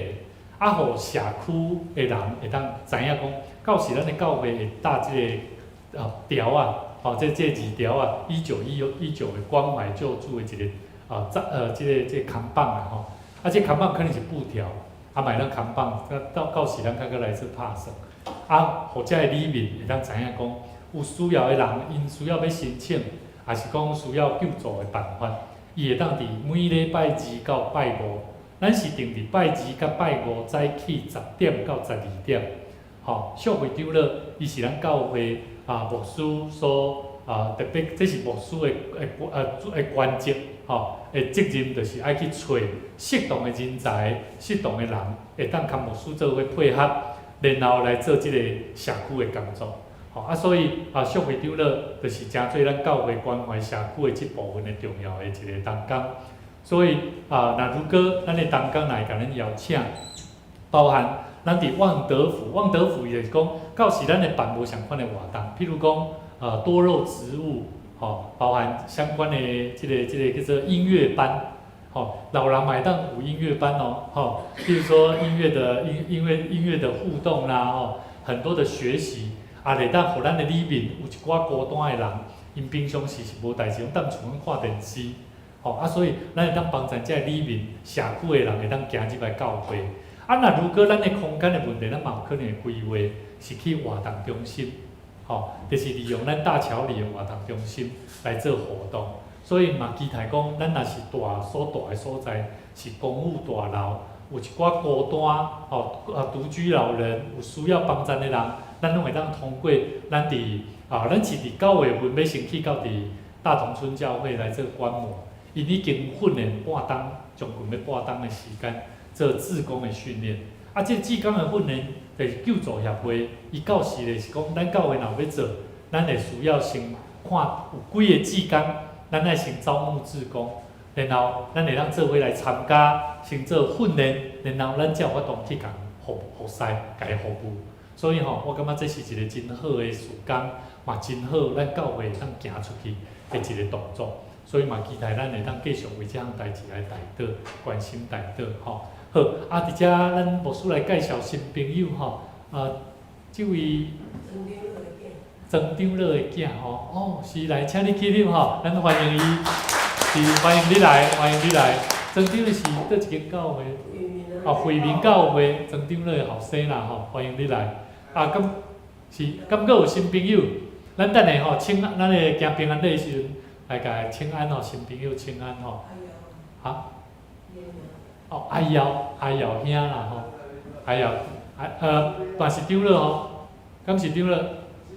互社区的人会当知影讲，到时咱的教会会搭即个条即个字条1919的关怀救助的一个即个扛棒吼，即扛棒可能是布条。买咱扛棒，到时咱来做拍算。或者里面会当知影讲，有需要的人，因需要要申请，还是讲需要救助的办法，伊会当伫每礼拜2到拜5，咱是定伫拜2到拜5早起10点到12点。小会长了，伊是咱教会牧师所特别，这是牧师的关键。责任就是爱去找适当的人才、适当的人，会当甲牧师做伙配合，然后来做即个社区的工作。所以小会长了，就是真做咱教会关怀社区的即部分的重要的一个同工。所以如果咱的同工来甲咱邀请，包含咱伫旺德福就是讲，到时咱会办无相款的活动，譬如讲多肉植物。包含相关的这个叫做音乐班，老人买当有音乐班譬如说音乐的互动啦，很多的学习，会当互咱的里面有一寡孤单的人，因平常时是无代志，当厝看电视，所以咱会当帮助这里面社区的人会当行入来教会。如果咱的空间的问题，咱嘛有可能规划是去活动中心。就是利用咱大桥里的活动中心来做活动，所以嘛期待讲，咱若是所大的所在是公务大楼，有一寡孤单独居老人，有需要帮助的人，咱拢会当通过咱是伫9月份要先去到伫大同村教会来做观摩，因已经训练半冬，将近要半冬的时间做志工的训练。这志工的训练。就是救助协会，伊到时咧是讲，咱教会若要做，咱会需要先看有几个志工，咱爱先招募志工，然后咱会当做伙来参加，先做训练，然后咱才有法度去甲服侍，甲伊服务。所以我感觉这是一个真好的事工，嘛真好，咱教会会当行出去的一个动作。所以嘛期待咱会当继续为这项代志来带导，关心带导好，伫遮咱牧师来介绍新朋友这位曾长乐的囝是来，请你起立咱欢迎伊，欢迎你来，欢迎你来。曾长乐是倒一间教会？惠民教会，曾长乐的后生啦欢迎你来。敢佫有新朋友，咱等下请咱的行平安礼时阵来甲请安新朋友请安阿瑶兄啦阿瑶嘛是丢了吼，敢是丢了？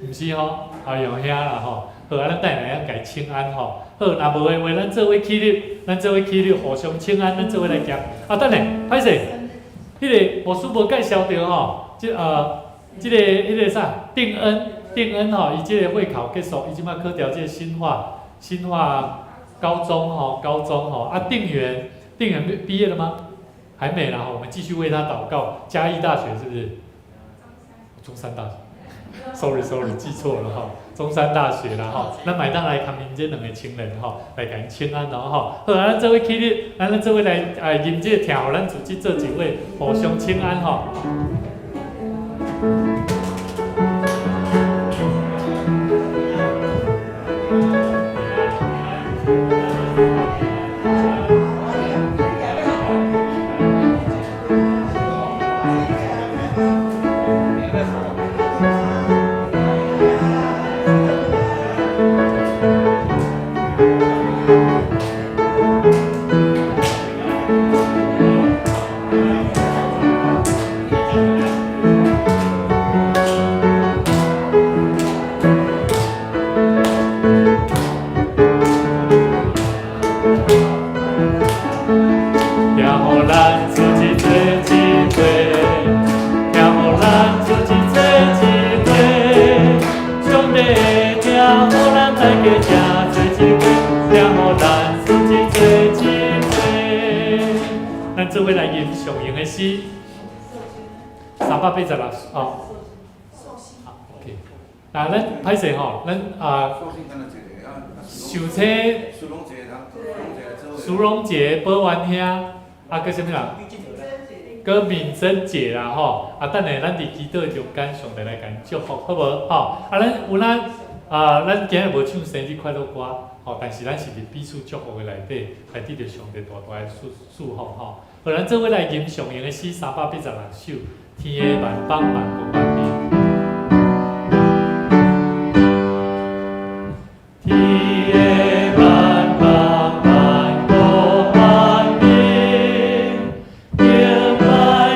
毋是吼，后用遐啦吼。好，咱等下甲伊请安吼。好，若无的话，咱做伙起立，互相请安，咱做伙来行。等下，歹势，迄个牧师无介绍到吼，即迄个啥？定恩吼，伊即个会考结束，伊即摆考调即个新化高中吼，定远毕业了吗？还没啦，我们继续为他祷告。嘉义大学是不是？中山大学。sorry， 记错了哈，中山大学啦哈。咱麦当来看面这两个亲人哈，来甲因请安咯哈。好，咱做伙起立，咱做伙来迎接听，互咱主席做一位互相请安哈。咱做伙来吟上用的诗，386哦。OK， 咱歹势吼，咱受车苏荣杰、保元兄，搁啥物啦？搁敏珍姐啦吼，等下咱伫祈祷中间，上帝来甲因祝福，好无？吼，咱有咱今日无唱生日快乐歌，吼，但是咱是伫彼此祝福的内底，来得到上帝大大的祝福吼。好，咱做伙来吟上用的诗386首，天的万邦万国万民。天的万邦万国万民，敬拜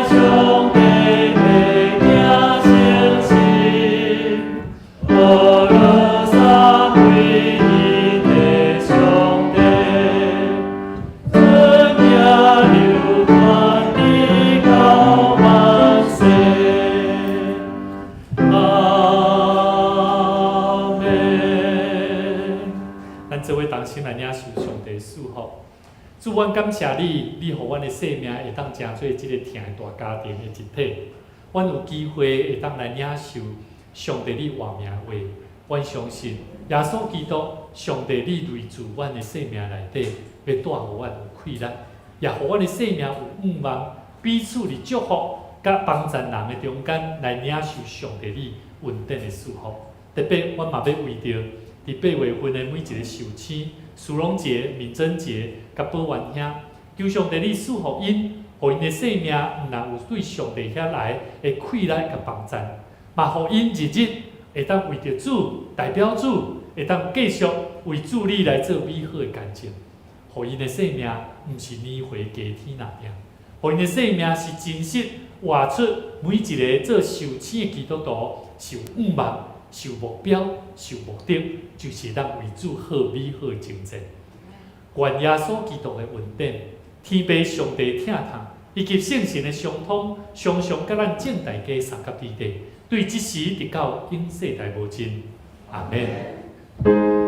上帝的名称心，阿拉三位一体上帝，真名流传地高万世。阿门。咱做伙同心来领受上帝祝福。主，阮感谢你，你互阮的生命会当成做即个疼的大家庭的一体。阮有机会会当来领受上帝你话命话。阮相信耶稣基督，上帝你类自阮的生命内底，要带互阮有快乐，也互阮的生命有盼望，彼此的祝福，甲帮助人的中间来领受上帝你稳定的祝福。特别，阮嘛要为着伫8月份的每一个受亲、苏荣节、敏珍节、甲保元兄，求上帝你祝福因，互因的生命毋但有对上帝遐来的快乐甲帮助，嘛互因日日会当为着主、代表主，会当继续为主你来做美好的工程。互因的生命毋是年岁加天那样，互因的生命是真实活出每一个做受亲的基督徒是有盼望、是有目标、是有目的，就是当为主好美好的征战。愿耶稣基督的稳定、天父上帝疼痛，以及圣神的相通，常常甲咱正大家三角之地，对即时直到永世代无尽。阿门。